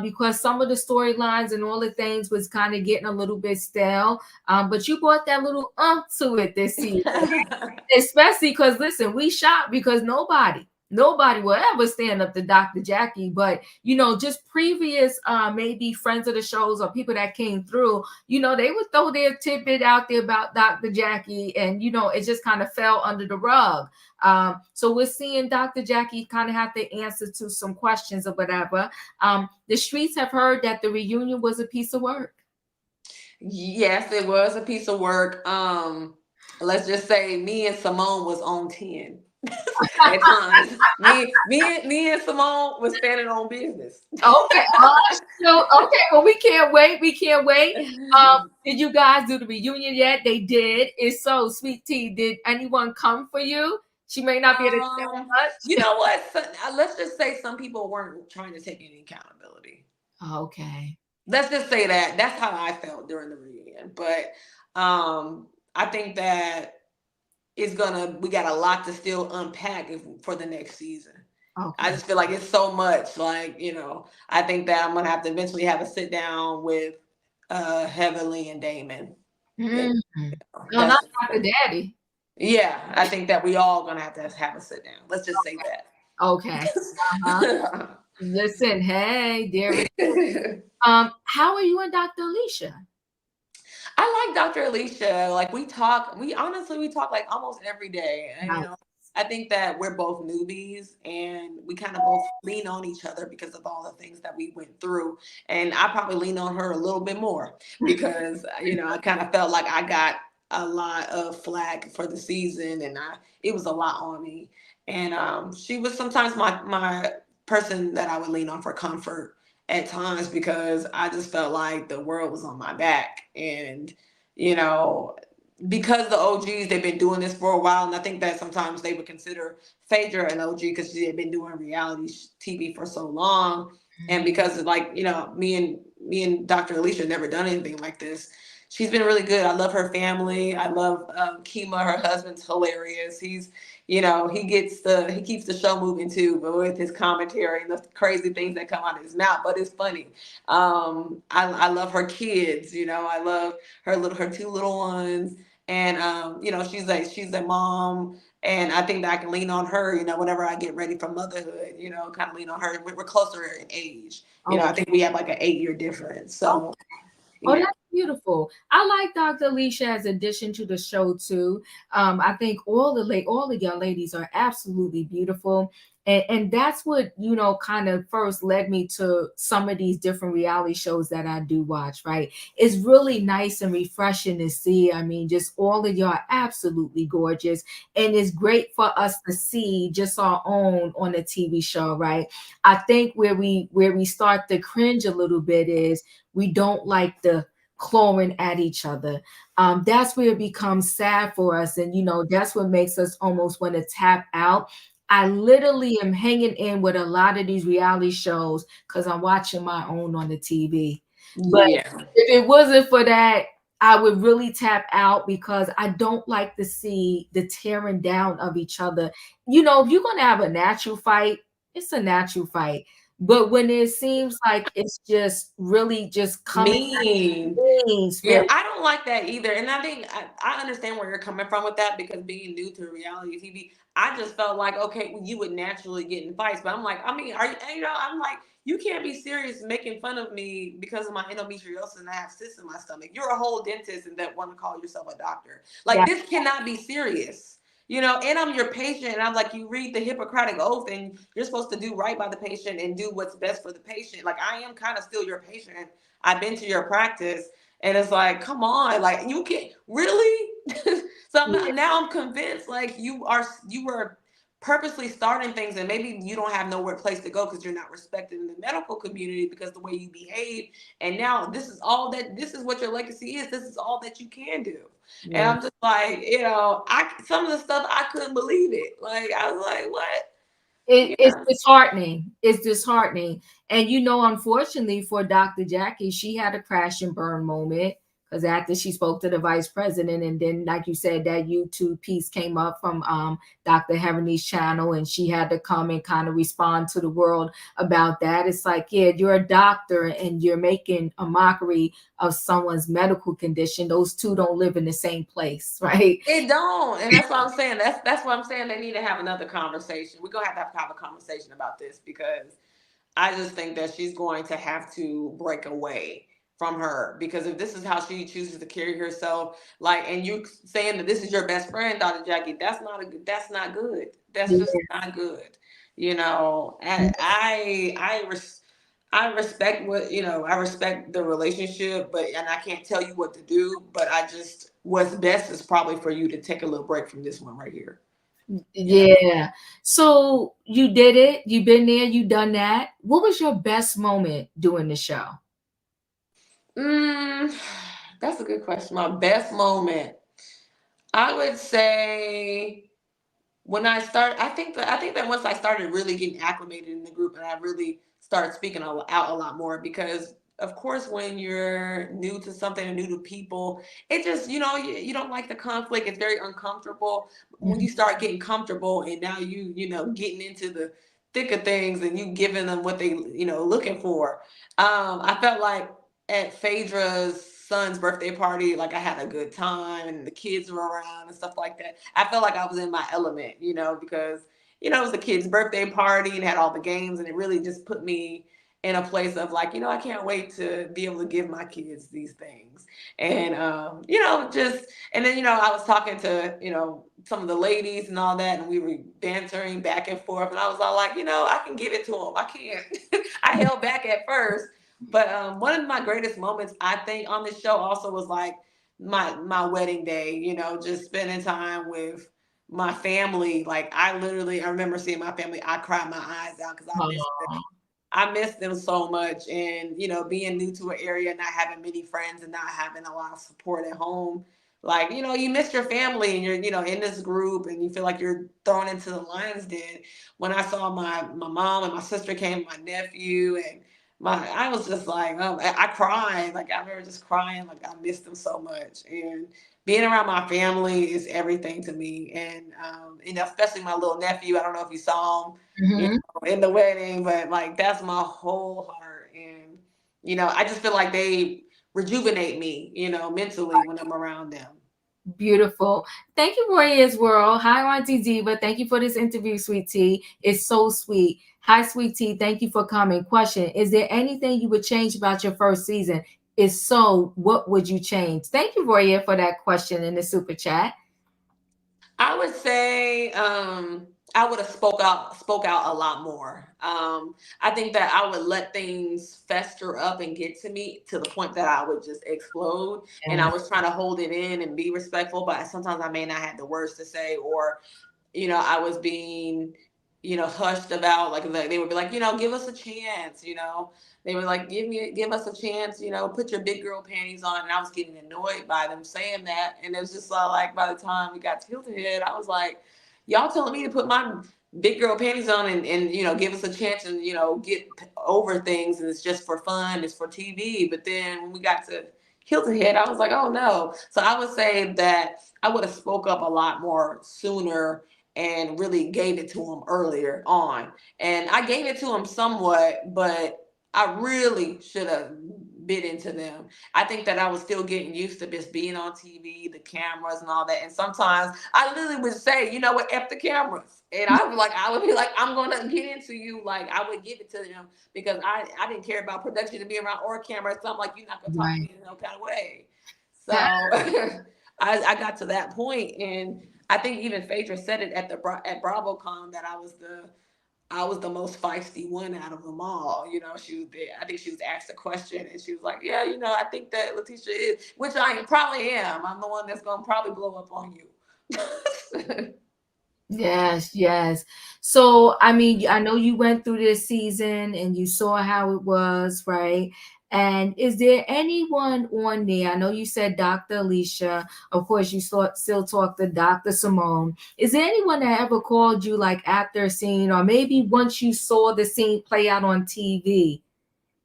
Because some of the storylines and all the things was kind of getting a little bit stale. But you brought that little to it this season. Especially because listen, we shocked because nobody will ever stand up to Dr. Jackie. But just previous maybe friends of the shows or people that came through, they would throw their tidbit out there about Dr. Jackie, and it just kind of fell under the rug. So we're seeing Dr. Jackie kind of have to answer to some questions or whatever. The streets have heard that the reunion was a piece of work. Yes, it was a piece of work. Let's just say me and Simone was on 10 at times. Me and Simone was standing on business. Okay. So okay. Well, we can't wait. We can't wait. Did you guys do the reunion yet? They did. It's so Sweet Tea. Did anyone come for you? She may not be able to You say much. know what? Let's just say some people weren't trying to take any accountability. Okay. Let's just say that. That's how I felt during the reunion. But I think that we got a lot to still unpack for the next season. I Okay. just feel like it's so much. Like, I think that I'm gonna have to eventually have a sit down with Heavenly and Damon. Mm. And, No, not that's Dr. Daddy. yeah, I think that we all gonna have a sit down. Let's just say Okay. Uh-huh. that. Listen, hey, dear. How are you and Dr. Alicia? I like Dr. Alicia. Like, we talk like almost every day. And Nice. I think that we're both newbies, and we kind of both lean on each other because of all the things that we went through. And I probably lean on her a little bit more because I kind of felt like I got a lot of flack for the season, and it was a lot on me. And she was sometimes my person that I would lean on for comfort at times, because I just felt like the world was on my back. And, you know, because the OGs, they've been doing this for a while. And I think that sometimes they would consider Phaedra an OG because she had been doing reality TV for so long. And because of, like, me and Dr. Alicia never done anything like this. She's been really good. I love her family. I love Kima. Her husband's hilarious. He keeps the show moving too, but with his commentary and the crazy things that come out of his mouth. But it's funny. I love her kids. I love her two little ones, and she's a mom, and I think that I can lean on her. Whenever I get ready for motherhood, kind of lean on her. We're closer in age. I think we have like an 8-year difference. Okay. So Oh, yeah. that's beautiful. I like Dr. Alicia as addition to the show too. I think all of your ladies are absolutely beautiful. And that's what, kind of first led me to some of these different reality shows that I do watch, right? It's really nice and refreshing to see. I mean, just all of y'all are absolutely gorgeous. And it's great for us to see just our own on a TV show, right? I think where we start to cringe a little bit is we don't like the clawing at each other. That's where it becomes sad for us. And, that's what makes us almost want to tap out. I literally am hanging in with a lot of these reality shows because I'm watching my own on the TV. But Yeah. if it wasn't for that, I would really tap out because I don't like to see the tearing down of each other. If you're going to have a natural fight, it's a natural fight. But when it seems like it's just really just coming Mean. mean Yeah, spirit. I don't don't like that either. And I think I understand where you're coming from with that, because being new to reality TV, I just felt like, okay, well, you would naturally get in fights. But I'm like, I mean, are you, I'm like, you can't be serious making fun of me because of my endometriosis and I have cysts in my stomach. You're a whole dentist and that want to call yourself a doctor. Like, Yeah. this cannot be serious. And I'm your patient, and I'm like, you read the Hippocratic Oath, and you're supposed to do right by the patient and do what's best for the patient. Like, I am kind of still your patient. I've been to your practice, and it's like, come on, like, you can't really. So now I'm convinced, like, you were purposely starting things, and maybe you don't have nowhere place to go because you're not respected in the medical community because the way you behave. And now this is what your legacy is. This is all that you can do. And Yeah. I'm just like, I some of the stuff I couldn't believe it. Like, I was like, what? It's Yeah. disheartening. It's disheartening. And unfortunately for Dr. Jackie, she had a crash and burn moment because after she spoke to the vice president, and then, like you said, that YouTube piece came up from Dr. Heavenly's channel, and she had to come and kind of respond to the world about that. It's like, yeah, you're a doctor and you're making a mockery of someone's medical condition. Those two don't live in the same place, right? It don't, and that's what I'm saying. That's what I'm saying. They need to have another conversation. We're gonna have to have a conversation about this, because I just think that she's going to have to break away from her, because if this is how she chooses to carry herself, like, and you saying that this is your best friend, Dr. Jackie, that's not good. That's just not good. And I respect I respect the relationship, and I can't tell you what to do, but I just, what's best is probably for you to take a little break from this one right here. You know. Yeah. So you did it. You've been there. You done that. What was your best moment doing the show? Mm, that's a good question. My best moment, I would say, when I think that once I started really getting acclimated in the group, and I really started speaking out a lot more, because of course when you're new to something and new to people, it just, you don't like the conflict. It's very uncomfortable. When you start getting comfortable, and now getting into the thick of things, and you giving them what they looking for. I felt like at Phaedra's son's birthday party, like, I had a good time, and the kids were around and stuff like that. I felt like I was in my element, because it was the kid's birthday party and had all the games, and it really just put me in a place of, like, I can't wait to be able to give my kids these things. And just, and then I was talking to some of the ladies and all that, and we were bantering back and forth, and I was all like, I can give it to them. I can't. I held back at first, but one of my greatest moments, I think, on this show also was, like, my wedding day. Just spending time with my family. Like, I remember seeing my family. I cried my eyes out because I missed them. Oh, I miss them so much, and being new to an area, not having many friends, and not having a lot of support at home. Like, you miss your family, and you're in this group, and you feel like you're thrown into the lion's den. When I saw my mom and my sister came, my nephew, and I was just like, oh, I cried. Like, I remember just crying. Like, I missed them so much, and being around my family is everything to me. And especially my little nephew. I don't know if you saw him. mhm. In the wedding, but, like, that's my whole heart. And I just feel like they rejuvenate me, mentally, when I'm around them. Beautiful. Thank you, Warriors World. Hi, Auntie Diva. Thank you for this interview, Sweet Tea. It's so sweet. Hi, Sweet Tea. Thank you for coming. Question: is there anything you would change about your first season? If so, what would you change? Thank you, Warrior, for that question in the super chat. I would say, I would have spoke out a lot more. I think that I would let things fester up and get to me to the point that I would just explode. And I Yeah. was trying to hold it in and be respectful, but sometimes I may not have the words to say, or I was being, hushed about, like, they would be like, give us a chance, they were like, give us a chance, put your big girl panties on. And I was getting annoyed by them saying that. And it was just like, by the time we got to Hilton Head, I was like, y'all telling me to put my big girl panties on, and give us a chance, and, get over things. And it's just for fun. It's for TV. But then when we got to Hilton Head, I was like, oh no. So I would say that I would have spoke up a lot more sooner, and really gave it to him earlier on. And I gave it to him somewhat, but I really should have bit into them. I think that I was still getting used to just being on TV, the cameras and all that. And sometimes I literally would say, you know what, F the cameras. And I would be like, I'm gonna get into you. Like I would give it to them because I didn't care about production to be around or cameras. So I'm like, you're not gonna talk to Right. me in no kind of way. So I got to that point, and I think even Phaedra said it at at BravoCon that I was the most feisty one out of them all. You know, she was there. I think she was asked a question and she was like, yeah, you know, I think that Letitia is, which I probably am. I'm the one that's going to probably blow up on you. Yes, yes. So, I mean, I know you went through this season and you saw how it was, right? And is there anyone on there? I know you said Dr. Alicia. Of course, you still talk to Dr. Simone. Is there anyone that ever called you like after a scene, or maybe once you saw the scene play out on TV?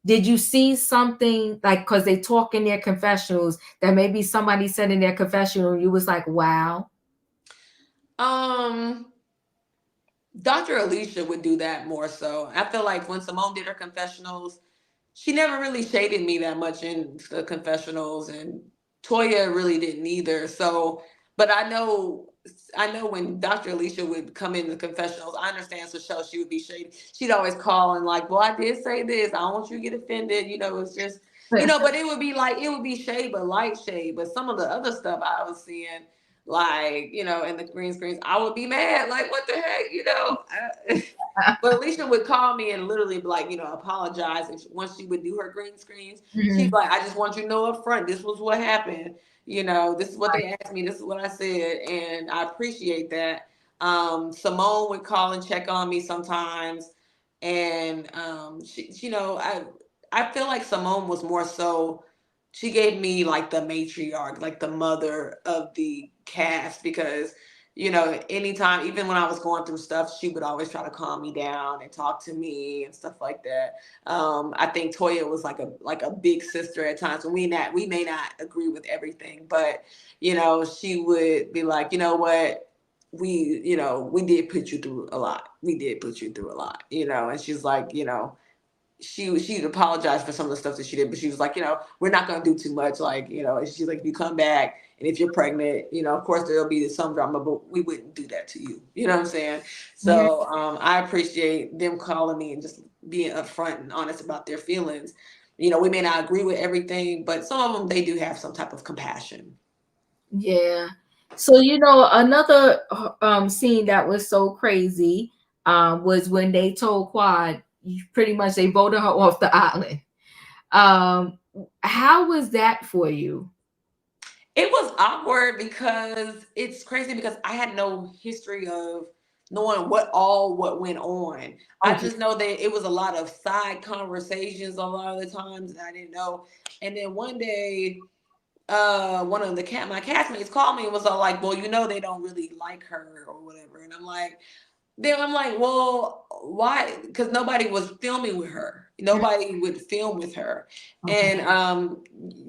Did you see something like, because they talk in their confessionals, that maybe somebody said in their confessional, you was like, wow? um, Dr. Alicia would do that more so. I feel like when Simone did her confessionals, she never really shaded me that much in the confessionals, and Toya really didn't either. So, but I know when Dr. Alicia would come in the confessionals, I understand so she would be shady. She'd always call and like, well, I did say this. I don't want you to get offended. You know, it's just, you know, but it would be like, it would be shade, but light shade. But some of the other stuff I was seeing, like, you know, in the green screens, I would be mad. Like, what the heck, you know? But Alicia would call me and literally be like, you know, apologize. And once she would do her green screens, she's Mhm. like, I just want you to know up front, this was what happened. You know, this is what they asked me. This is what I said. And I appreciate that. Simone would call and check on me sometimes. And you know, I feel like Simone was more so, she gave me like the matriarch, like the mother of the cast, because you know, anytime, even when I was going through stuff, she would always try to calm me down and talk to me and stuff like that. I think Toya was like a big sister at times when we may not agree with everything, but you know, she would be like, you know what, we did put you through a lot. We did put you through a lot, you know, and she's like, you know, she'd apologize for some of the stuff that she did, but she was like, you know, we're not gonna do too much. Like, you know, she's like, if you come back and if you're pregnant, you know, of course there'll be some drama, but we wouldn't do that to you. You know what I'm saying? Yeah. So I appreciate them calling me and just being upfront and honest about their feelings. You know, we may not agree with everything, but some of them they do have some type of compassion. Yeah. So, another scene that was so crazy was when they told Quad, pretty much they voted her off the island. Um, how was that for you? It was awkward because it's crazy because I had no history of knowing what went on. I Okay. just know that it was a lot of side conversations a lot of the times that I didn't know. And then one day, one of my castmates called me and was all like, well, you know, they don't really like her or whatever. And I'm like, then I'm like, well, why? Because nobody was filming with her. Nobody would film with her. Okay. And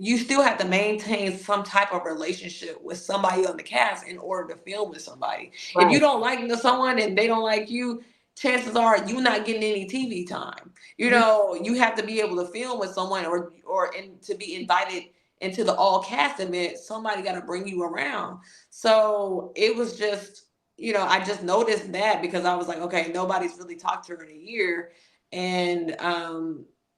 you still have to maintain some type of relationship with somebody on the cast in order to film with somebody. If you Right. don't like someone and they don't like you, chances are you're not getting any TV time. You know, you have to be able to film with someone, and to be invited into the all cast event, somebody got to bring you around. So it was just, you know, I just noticed that because I was like, okay, nobody's really talked to her in a year. And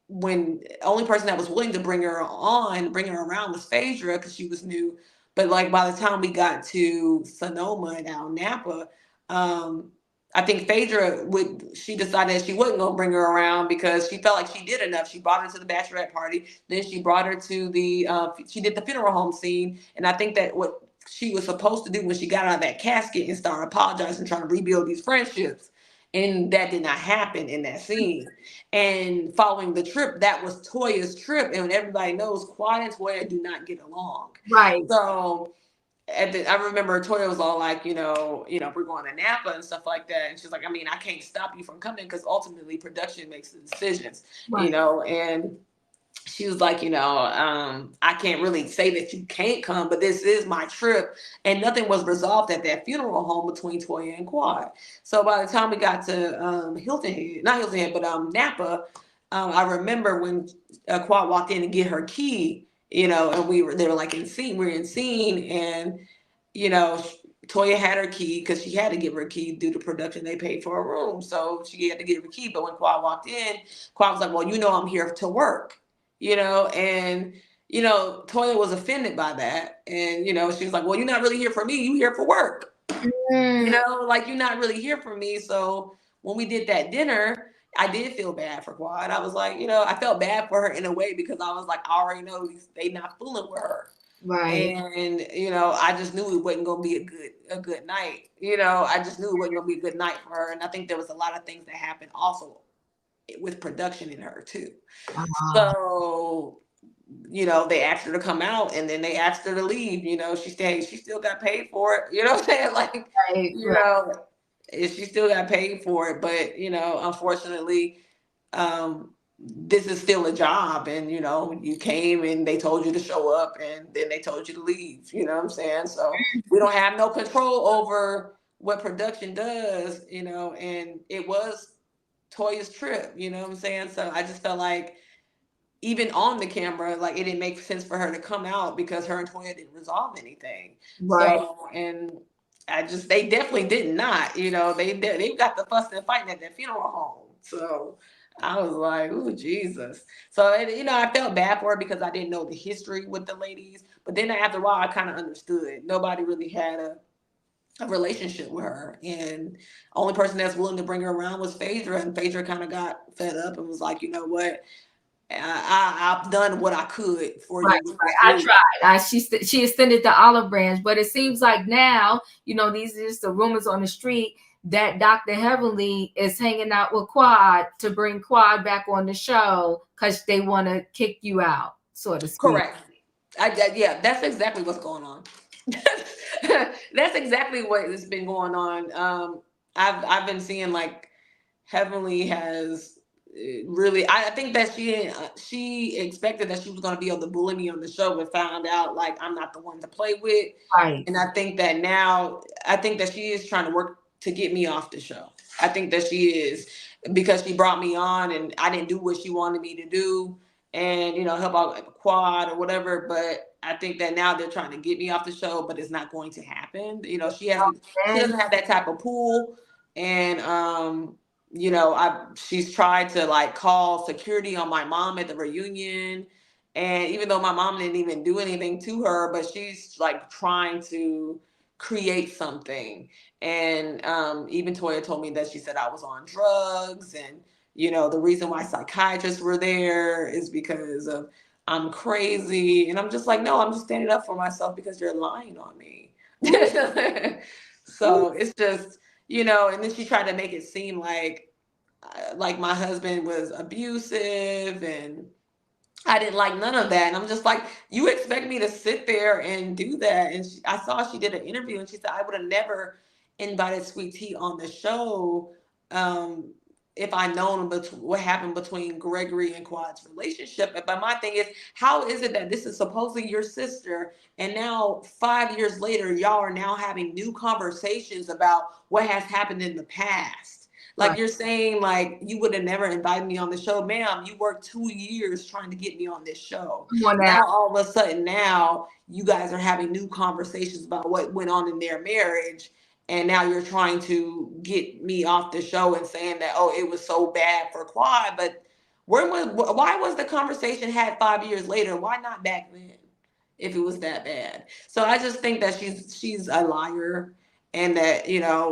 when only person that was willing to bring her around was Phaedra because she was new. But like by the time we got to Sonoma and out Napa, um, I think she decided that she wasn't gonna bring her around because she felt like she did enough. She brought her to the bachelorette party, then she brought her to she did the funeral home scene, and I think that what she was supposed to do when she got out of that casket and started apologizing, trying to rebuild these friendships. And that did not happen in that scene. And following the trip, that was Toya's trip. And everybody knows Quad and Toya do not get along. Right. So I remember Toya was all like, we're going to Napa and stuff like that. And she's like, I mean, I can't stop you from coming because ultimately production makes the decisions, Right. and she was like, I can't really say that you can't come, but this is my trip. And nothing was resolved at that funeral home between Toya and Quad. So by the time we got to Hilton Head, not Hilton Head, but Napa, I remember when Quad walked in to get her key, and they were like in scene. We were in scene, and you know, Toya had her key because she had to give her key due to production. They paid for a room, so she had to give her key. But when Quad walked in, Quad was like, "Well, I'm here to work," and Toya was offended by that, and she was like, "Well, you're not really here for me. You here for work." Mm. Like you're not really here for me. So when we did that dinner, I did feel bad for Quad. I was like, I felt bad for her in a way because I was like, I already know they not fooling with her. Right. And I just knew it wasn't gonna be a good night. I just knew it wasn't gonna be a good night for her. And I think there was a lot of things that happened also with production in her too. Uh-huh. So they asked her to come out and then they asked her to leave. She stayed, she still got paid for it. You know what I'm saying? Like, Right, you right. know, she still got paid for it. But, unfortunately, this is still a job. And, you came and they told you to show up and then they told you to leave. You know what I'm saying? So we don't have no control over what production does, and it was Toya's trip, you know what I'm saying? So I just felt like even on the camera, like it didn't make sense for her to come out because her and Toya didn't resolve anything. Right. So, and they definitely did not, they got the fussing and fighting at that funeral home. So I was like, ooh, Jesus. So, I felt bad for her because I didn't know the history with the ladies. But then after a while, I kind of understood. Nobody really had a relationship with her. And only person that's willing to bring her around was Phaedra. And Phaedra kind of got fed up and was like, you know what? I've done what I could for Right, you with this right. I group. tried. She extended the olive branch, but it seems like now, these are just the rumors on the street that Dr. Heavenly is hanging out with Quad to bring Quad back on the show because they want to kick you out, so to speak. Correct. Yeah, that's exactly what's going on. That's exactly what has been going on. I've been seeing like Heavenly has really. I think that she expected that she was going to be able to bully me on the show, but found out like I'm not the one to play with. Right, And I think that now, I think that she is trying to work to get me off the show. I think that she is because she brought me on and I didn't do what she wanted me to do and, help out like a quad or whatever. But I think that now they're trying to get me off the show, but it's not going to happen. She and doesn't have that type of pool. And, she's tried to like call security on my mom at the reunion, and even though my mom didn't even do anything to her, but she's like trying to create something. And even Toya told me that she said I was on drugs. And, the reason why psychiatrists were there is because of I'm crazy. And I'm just like, no, I'm just standing up for myself because you're lying on me. So it's just, and then she tried to make it seem like my husband was abusive and I didn't like none of that. And I'm just like, you expect me to sit there and do that? And I saw she did an interview and she said, I would have never invited Sweet Tea on the show um, if I known what happened between Gregory and Quad's relationship. But my thing is, how is it that this is supposedly your sister and now 5 years later, y'all are now having new conversations about what has happened in the past? Like right. you're saying, like you would have never invited me on the show, ma'am. You worked 2 years trying to get me on this show. Come on now. Now all of a sudden, now you guys are having new conversations about what went on in their marriage, and now you're trying to get me off the show and saying that it was so bad for Quad. But why was the conversation had 5 years later? Why not back then? If it was that bad. So I just think that she's a liar and that,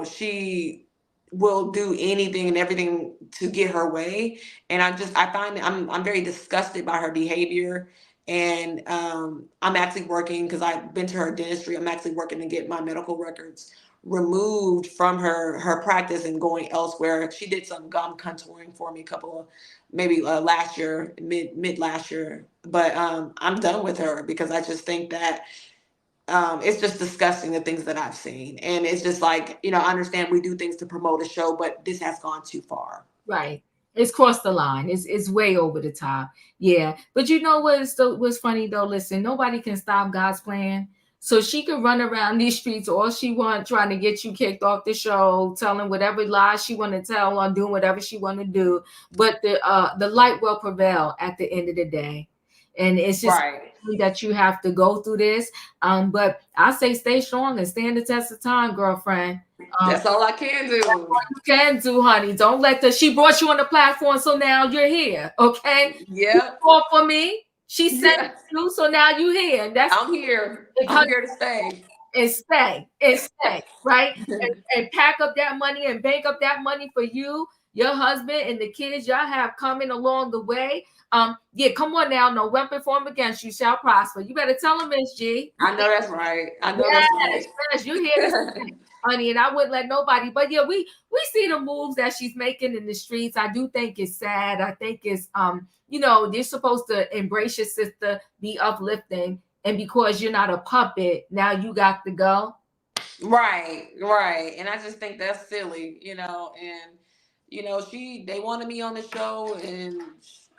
she will do anything and everything to get her way. And I find that I'm very disgusted by her behavior. And I'm actually working because I've been to her dentistry. I'm actually working to get my medical records removed from her practice and going elsewhere. She did some gum contouring for me a couple of maybe last year, mid last year. But I'm done with her because I just think that it's just disgusting the things that I've seen. And it's just like, I understand we do things to promote a show, but this has gone too far. Right. It's crossed the line. It's way over the top. Yeah. But you know what's funny though? Listen, nobody can stop God's plan. So she could run around these streets all she wants, trying to get you kicked off the show, telling whatever lies she want to tell, or doing whatever she want to do. But the light will prevail at the end of the day, and it's just Right. that you have to go through this. But I say stay strong and stand the test of time, girlfriend. Um, That's all I can do. you can do, honey. Don't let the she brought you on the platform, so now you're here. Okay, you Yep. fought for me. She sent Yeah. you, so now you here. That's I'm here. I'm because here to stay. and stay, right? And pack up that money and bank up that money for you, your husband, and the kids y'all have coming along the way. Yeah, come on now. No weapon formed against you shall prosper. You better tell them, Miss G. I know that's right. I know that's Yes, right. yes, you hear this, honey, and I wouldn't let nobody. But yeah, we see the moves that she's making in the streets. I do think it's sad. I think it's you're supposed to embrace your sister, be uplifting, and because you're not a puppet, now you got to go. Right, right. And I just think that's silly, and they wanted me on the show and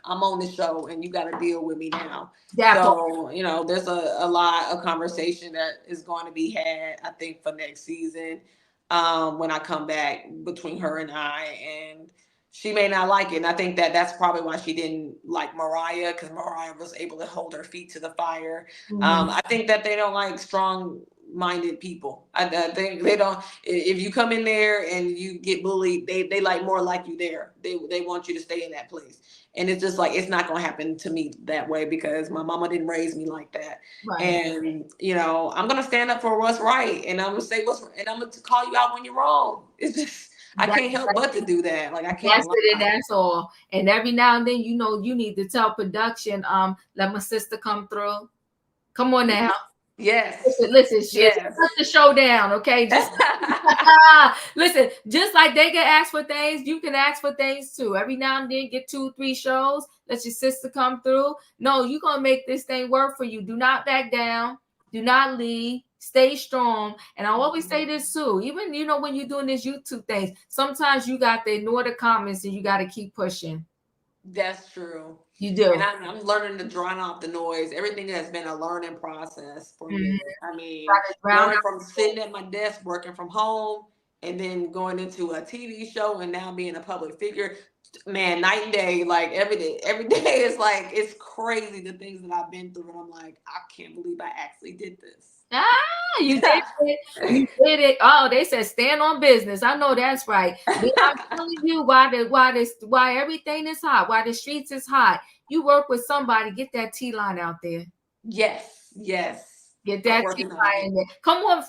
I'm on the show and you gotta deal with me now. That part. So, there's a lot of conversation that is going to be had, I think, for next season, when I come back between her and I, and she may not like it. And I think that that's probably why she didn't like Mariah, because Mariah was able to hold her feet to the fire. Mhm. I think that they don't like strong minded people. I think they don't. If you come in there and you get bullied, they like more like you there. They want you to stay in that place. And it's just like it's not gonna happen to me that way because my mama didn't raise me like that. Right. And I'm gonna stand up for what's right, and I'm gonna say and I'm gonna call you out when you're wrong. It's just I That, can't help but to do that. Like I that's can't it, and lie. that's all. And every now and then, you need to tell production, let my sister come through. Come on now. Yes, Listen, yes. shut the show down, okay? Just listen, just like they can ask for things, you can ask for things too. Every now and then, get 2, 3 shows. Let your sister come through. No, you're gonna make this thing work for you. Do not back down. Do not leave. Stay strong. And I always say this too. Even when you're doing this YouTube things, sometimes you got to ignore the comments and you got to keep pushing. That's true. You And do. I'm learning to drown out the noise. Everything has been a learning process for Mhm. me. I mean, Got to drown going out. from sitting at my desk working from home and then going into a TV show and now being a public figure, man, night and day, like every day is like, it's crazy the things that I've been through. And I'm like, I can't believe I actually did this. You did it. You did it. Oh, they said stand on business. I know that's right. But I'm telling you why everything is hot, why the streets is hot. You work with somebody, get that T line out there. Yes, yes. Get I'm that T working on line it. in there. Come on,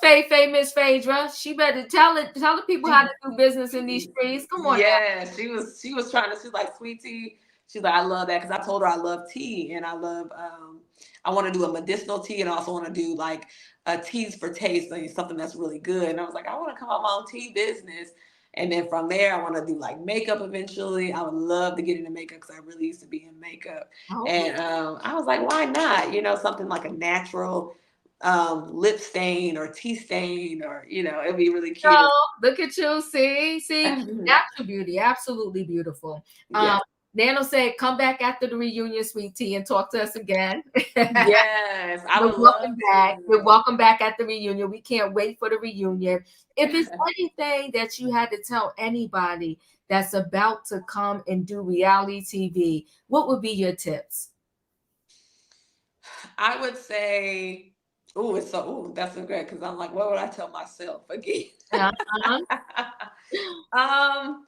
Miss Phaedra. She better tell the people how to do business in these streets. Come on now. Yeah, she was trying to. She's like sweet tea. She's like, I love that because I told her I love tea and I love. I want to do a medicinal tea and I also want to do like a teas for taste, like something that's really good. And I was like, I want to come up my own tea business. And then from there, I want to do like makeup eventually. I would love to get into makeup because I really used to be in makeup. Okay. And I was like, why not? Something like a natural lip stain or tea stain, or it'd be really No, cute. look at you. See, natural beauty, absolutely beautiful. Um, Yes. Nano said, come back after the reunion, sweet tea, and talk to us again. Yes, I You're would love welcome back. You're to. welcome back at the reunion. We can't wait for the reunion. If it's anything that you had to tell anybody that's about to come and do reality TV, what would be your tips? I would say, oh, that's so great because I'm like, what would I tell myself again? Uh-huh. um,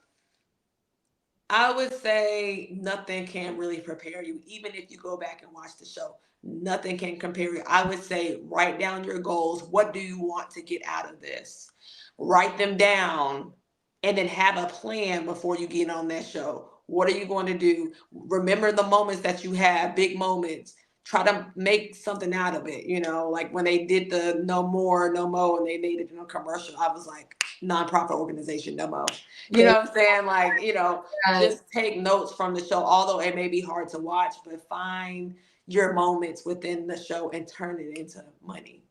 I would say nothing can really prepare you, even if you go back and watch the show. Nothing can compare you. I would say write down your goals. What do you want to get out of this? Write them down and then have a plan before you get on that show. What are you going to do? Remember the moments that you have, big moments. Try to make something out of it. Like when they did the No More, No Mo, and they made it in a commercial, I was like, nonprofit organization, No Mo. You Yeah, know what I'm saying? Like, right. just take notes from the show, although it may be hard to watch, but find your moments within the show and turn it into money.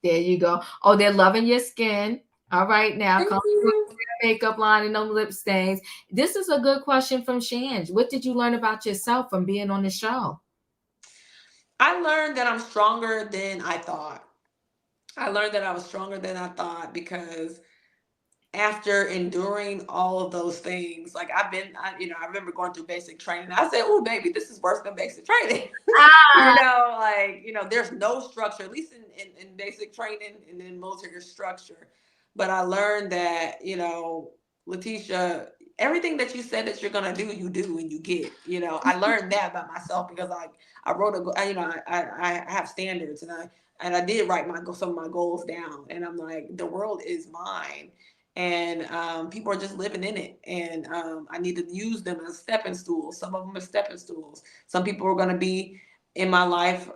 There you go. Oh, they're loving your skin. All right, now Thank come through you. with that makeup line and them lip stains. This is a good question from Shanj. What did you learn about yourself from being on the show? I learned that I'm stronger than I thought. I learned that I was stronger than I thought because after enduring all of those things, like I remember going through basic training. I said, "Oh, baby, this is worse than basic training." Ah, There's no structure, at least in basic training and in military structure. But I learned that, Letitia, everything that you said that you're gonna do, you do and you get. I learned that about myself because I wrote I have standards and I did write some of my goals down, and I'm like, the world is mine, and people are just living in it, and I need to use them as stepping stools. Some of them are stepping stools. Some people are going to be in my life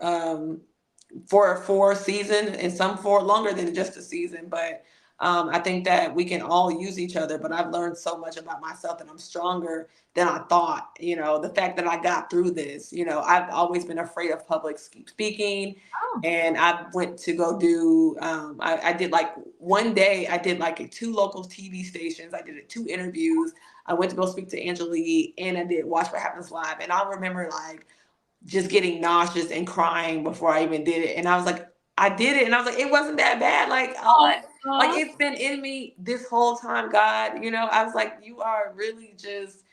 for a season, and some for longer than just a season. But I think that we can all use each other. But I've learned so much about myself that I'm stronger than I thought. The fact that I got through this. I've always been afraid of public speaking, oh, and I went to go do. I did like one day. I did like two local TV stations. I did two interviews. I went to go speak to Angela Yee, and I did Watch What Happens Live. And I remember like just getting nauseous and crying before I even did it. And I was like, I did it, and I was like, it wasn't that bad. Like oh, it's been in me this whole time, God. I was like, you are really just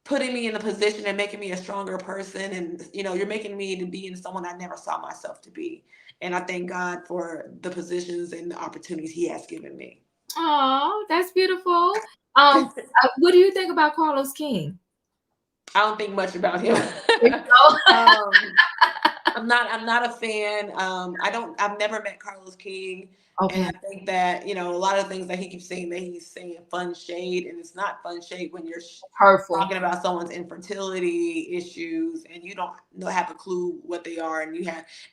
putting me in a position and making me a stronger person, and you're making me to be in someone I never saw myself to be. And I thank God for the positions and the opportunities He has given me. oh, that's beautiful. What do you think about Carlos King? I don't think much about him. You know? um, I'm not a fan. I've never met Carlos King. And Okay, I think that, a lot of things that he keeps saying, that he's saying fun shade, and it's not fun shade when you're hurtful. talking about someone's infertility issues and you don't have a clue what they are, and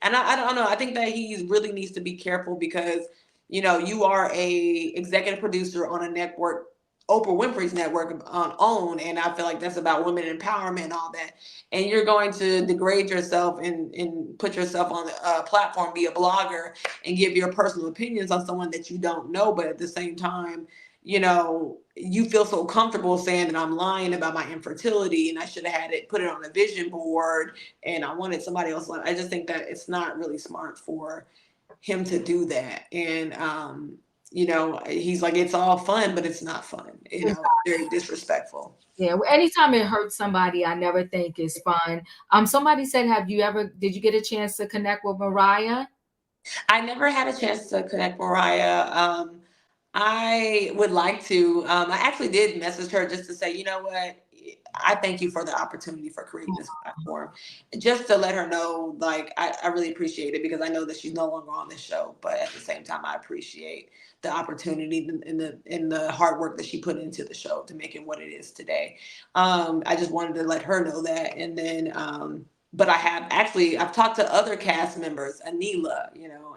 I don't know. I think that he really needs to be careful because, you are a executive producer on a network, Oprah Winfrey's network on OWN, and I feel like that's about women empowerment and all that, and you're going to degrade yourself and put yourself on a platform, be a blogger, and give your personal opinions on someone that you don't know, but at the same time, you feel so comfortable saying that I'm lying about my infertility and I should have put it on a vision board, and I wanted somebody else. I just think that it's not really smart for him to do that. And he's like, it's all fun, but it's not fun. Very disrespectful. Yeah, well, anytime it hurts somebody, I never think it's fun. Somebody said, did you get a chance to connect with Mariah? I never had a chance to connect Mariah. I would like to. I actually did message her just to say, you know what? I thank you for the opportunity for creating this platform. Just to let her know, like, I really appreciate it because I know that she's no longer on this show. But at the same time, I appreciate the opportunity and the hard work that she put into the show to make it what it is today. I just wanted to let her know that. And then but I've talked to other cast members, Anila,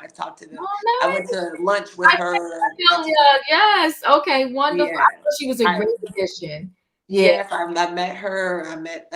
I've talked to them. Oh, I no, went to lunch with I her. feel ya. Yes. Okay, wonderful. Yeah. I thought she was a I great addition. Yeah. Yes, I met her. I met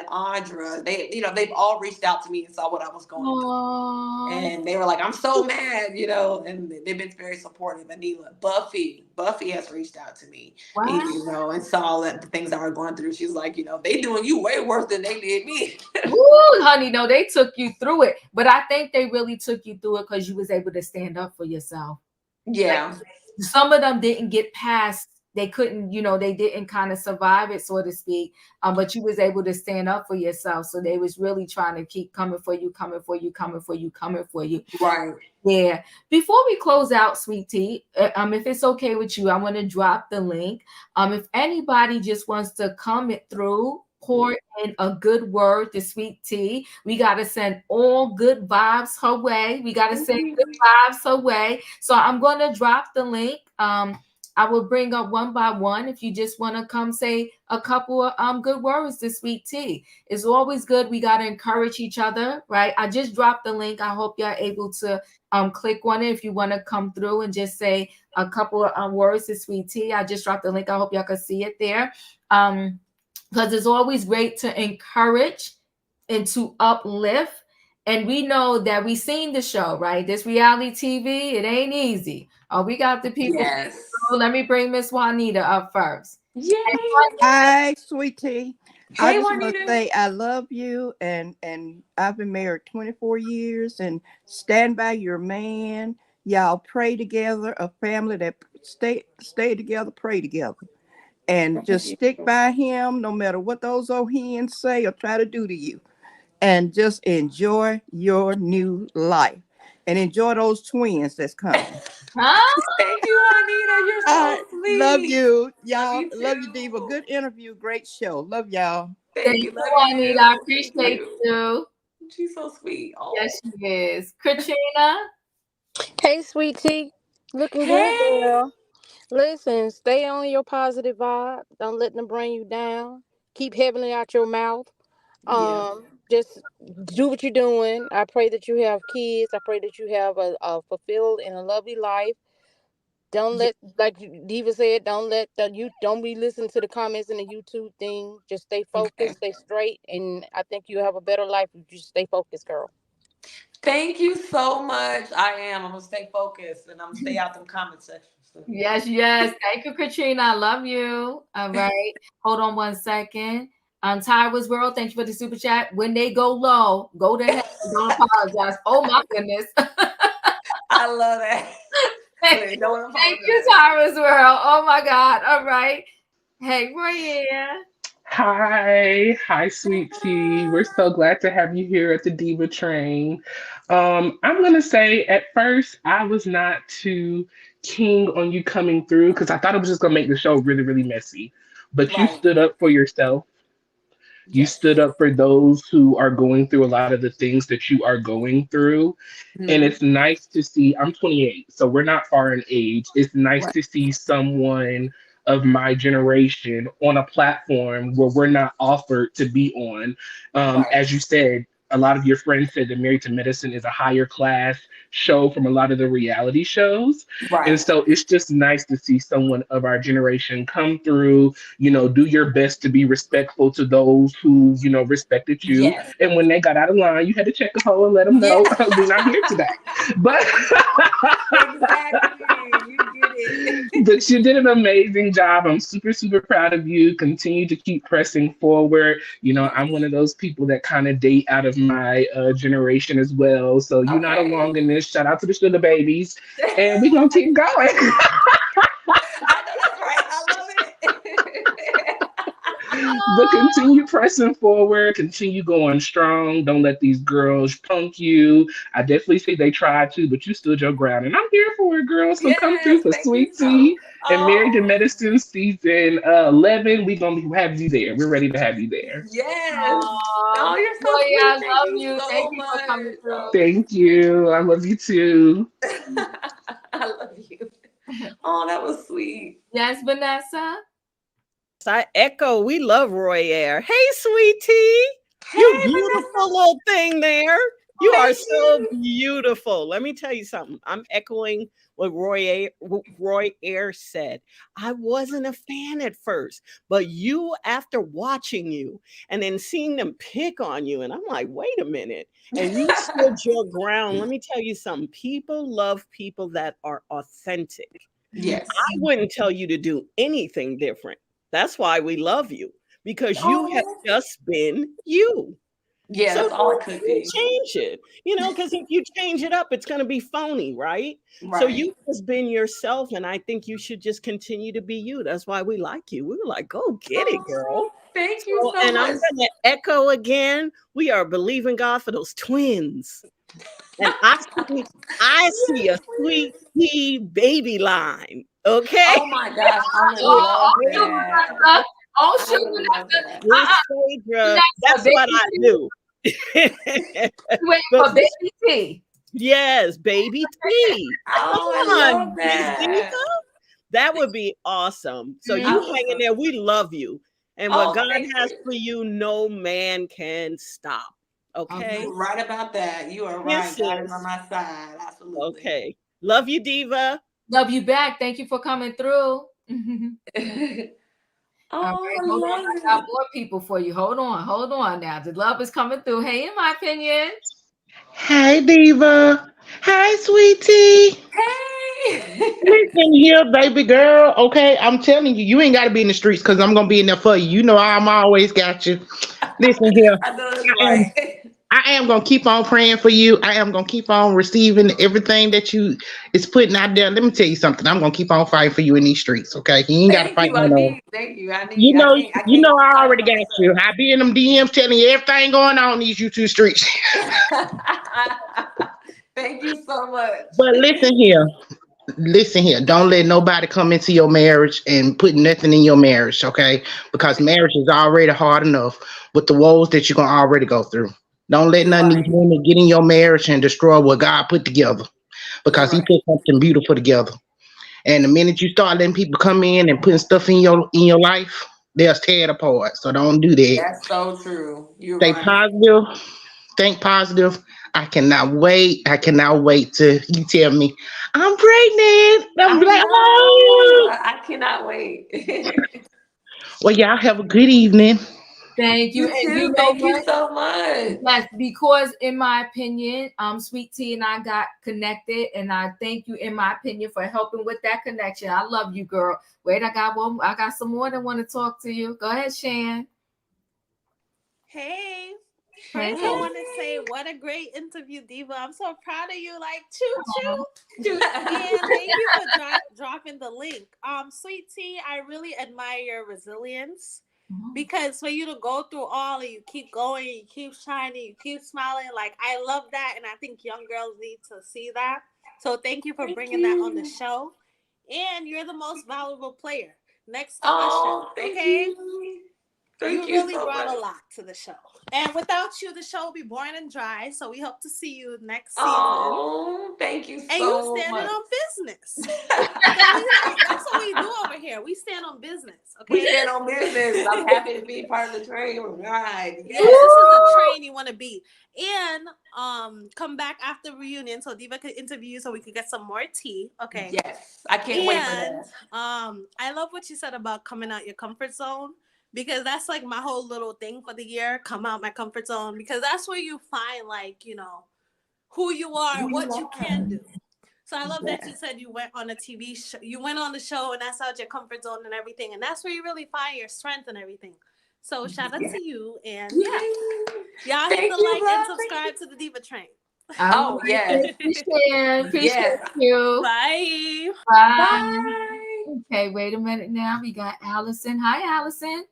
Audra. They've all reached out to me and saw what I was going through, Oh, and they were like, "I'm so mad," and they've been very supportive. Anila, Buffy has reached out to me, wow. and saw that the things I were going through. She's like, they doing you way worse than they did me. Woo, honey, no, they took you through it. But I think they really took you through it because you was able to stand up for yourself. Like Yeah, some of them didn't get past, they couldn't, they didn't kind of survive it, so to speak. But you was able to stand up for yourself. So they was really trying to keep coming for you, coming for you, coming for you, coming for you. right. Yeah. Before we close out, Sweet Tea, if it's okay with you, I want to drop the link. If anybody just wants to comment through, pour in a good word to Sweet Tea, we got to send all good vibes her way. We got to send good vibes her way. So I'm going to drop the link. I will bring up one by one if you just want to come say a couple of good words to Sweet Tea. It's always good. We got to encourage each other, right? I just dropped the link. I hope you're able to click on it if you want to come through and just say a couple of words to Sweet Tea. I just dropped the link. I hope y'all can see it there. Because it's always great to encourage and to uplift. And we know that we seen the show, right? This reality TV, it ain't easy. We got the people. Yes. Let me bring Miss Juanita up first. Yay. Hi, sweetie. I Hey, just want to Juanita. say I love you, and I've been married 24 years, and stand by your man. Y'all pray together, a family that stay together, pray together. And Thank just you. stick by him no matter what those old hens say or try to do to you. And just enjoy your new life. And enjoy those twins that's coming. Huh? Thank you, Juanita. You're so I love sweet. you. Love Y'all. you Love you, Diva. too. Good interview. Great show. Love y'all. Thank Thank you. you, Love you Juanita. I too. Thank appreciate you. you. She's so sweet. Yes, Oh. she is. Katrina. Hey, sweetie. Looking good, Hey. girl. Listen, stay on your positive vibe. Don't let them bring you down. Keep heavenly out your mouth. Yeah. Just do what you're doing. I pray that you have kids. I pray that you have a fulfilled and a lovely life. Don't Yeah. let, like Diva said, don't let the you don't be listening to the comments in the YouTube thing. Just stay Okay. focused, stay straight, and I think you have a better life if you just stay focused, girl. Thank you so much. I am. I'm gonna stay focused and I'm gonna stay out them comment sections. Yes, yes. Thank you, Katrina. I love you. All right. Hold on one second. Tyra's World, thank you for the super chat. When they go low, go to hell. Don't apologize. Oh my goodness. I love that. thank, Wait, don't thank you, apologize. Tyra's World. Oh my God. All right. Hey, we're here. Hi, sweet tea. We're so glad to have you here at the Diva Train. I'm gonna say at first I was not too keen on you coming through because I thought it was just gonna make the show really, really messy. But you Right. stood up for yourself. You stood Yes. up for those who are going through a lot of the things that you are going through. And Mhm. it's nice to see, I'm 28, so we're not far in age. It's nice Right. to see someone of my generation on a platform where we're not offered to be on. Right. As you said, a lot of your friends said that Married to Medicine is a higher class show from a lot of the reality shows. And Right. so it's just nice to see someone of our generation come through, do your best to be respectful to those who, respected you. Yes. And when they got out of line, you had to check a hole and let them Yeah. know we're not here today. But Exactly. You get it. but you did an amazing job. I'm super, super proud of you. Continue to keep pressing forward. I'm one of those people that kind of date out of my generation as well. So you're not Okay. alone in this. Shout out to the sugar babies. And we're going to keep going. I know that's right. I love it. But continue pressing forward, continue going strong. Don't let these girls punk you. I definitely say they tried to, but you stood your ground. And I'm here for it, girl. So come through Yes. for Thank you Sweet so. Tea and Married to Oh. Medicine season 11. We're going to have you there. We're ready to have you there. Yes. Oh, Oh, you're so Toya, I sweet. Thank love you you. Thank so you for coming much. through. Oh. Thank you. I love you too. I love you. Oh, that was sweet. Yes, Vanessa. I echo, we love Roy Air. Hey, sweetie. You Hey, beautiful Vanessa. little thing there. You are Thank so you. beautiful. Let me tell you something. I'm echoing what Roy Air said. I wasn't a fan at first, but you, after watching you and then seeing them pick on you, and I'm like, wait a minute. And you stood your ground. Let me tell you something. People love people that are authentic. Yes. I wouldn't tell you to do anything different. That's why we love you because you have Oh. just been you. Yeah, So that's all it could don't be. change it, because if you change it up, it's going to be phony, right? So Right. you've just been yourself, and I think you should just continue to be you. That's why we like you. We were like, go get it, girl. Oh, thank you So, so and I'm much. going to echo again. We are believing God for those twins. And I see a sweet tea baby line. Okay. Oh my gosh, I would Oh, love oh, shoot, that. Vanessa. Oh, I shoot, would love Vanessa. that. This Phaedra, Vanessa, that's what baby I T. do. You waiting But for baby T. yes, baby T. Come Oh, I love on, Miss Diva. that. That would be awesome. So I you Mhm. would hang in love there. that. We love you. And what Oh, God thank has you. for you, no man can stop. Okay? You're right about that. You are right. Yes, God is on sis. my side. Absolutely. Okay. Love you, Diva. Love you back. Thank you for coming through. All Oh, right, I hold on. love I got it. more people for you. Hold on now. The love is coming through. Hey, in my opinion. Hey, Diva. Hey, sweetie. Hey. Listen here, baby girl. Okay, I'm telling you, you ain't got to be in the streets because I'm going to be in there for you. You know, I'm always got you. Listen here. I know that's I am right. I am gonna keep on praying for you. I am gonna keep on receiving everything that you is putting out there. Let me tell you something. I'm gonna keep on fighting for you in these streets. Okay, you ain't gotta Thank fight you. no more. Thank you. I You need. I know, can't. I you can't know, I fight already for got you. I be in them DMs telling you everything going on in these YouTube streets. myself. Thank you so much. But listen here. Don't let nobody come into your marriage and put nothing in your marriage, okay? Because marriage is already hard enough with the woes that you're gonna already go through. Don't let You're none of these right. women get in your marriage and destroy what God put together. You're Because He right. put something beautiful together. And the minute you start letting people come in and putting stuff in your life, they'll tear it apart. So don't do that. That's so true. You're Stay right. positive. Think positive. I cannot wait. I cannot wait till you tell me I'm pregnant. I'm I like, know. oh. I cannot wait. Well, y'all have a good evening. Thank you. You And you too. know Thank you what? so much. Yes, because in my opinion, Sweet Tea and I got connected, and I thank you, in my opinion, for helping with that connection. I love you, girl. Wait, I got one. I got some more that want to talk to you. Go ahead, Shan. Hey, Hey. first I want to say what a great interview, Diva. I'm so proud of you. Like, choo choo. And thank you for dropping the link. Sweet Tea, I really admire your resilience because for you to go through all and you keep going, you keep shining, you keep smiling. Like, I love that. And I think young girls need to see that. So thank you for Thank bringing that on the you. show. And you're the most valuable player next to Usher. Oh, thank Okay. you. Thank You you really so brought a much. lot to the show. And without you, the show will be boring and dry. So we hope to see you next season. Oh, thank you And you so standing much. on business. Because that's what we do over here. We stand on business. We Okay. stand on business. I'm happy to be part of the train ride. Yes, Yes. this is a train you want to be. And come back after reunion so Diva could interview you so we could get some more tea. Okay. Yes. I can't wait for And that. I love what you said about coming out your comfort zone because that's like my whole little thing for the year. Come out my comfort zone because that's where you find like who you are Who and you what you can are. do. So I love that you Yes. said you went on a TV show. You went on the show and that's out your comfort zone and everything, and that's where you really find your strength and everything. So shout out Yes. to you and yeah, Yay. y'all hit Thank the you, like and love. Thank you. subscribe to the Diva Train. All Oh, right. yes. Thank you, Shan. Appreciate Yes. you. Bye. Bye. Bye. Okay, wait a minute now. We got Allison. Hi, Allison.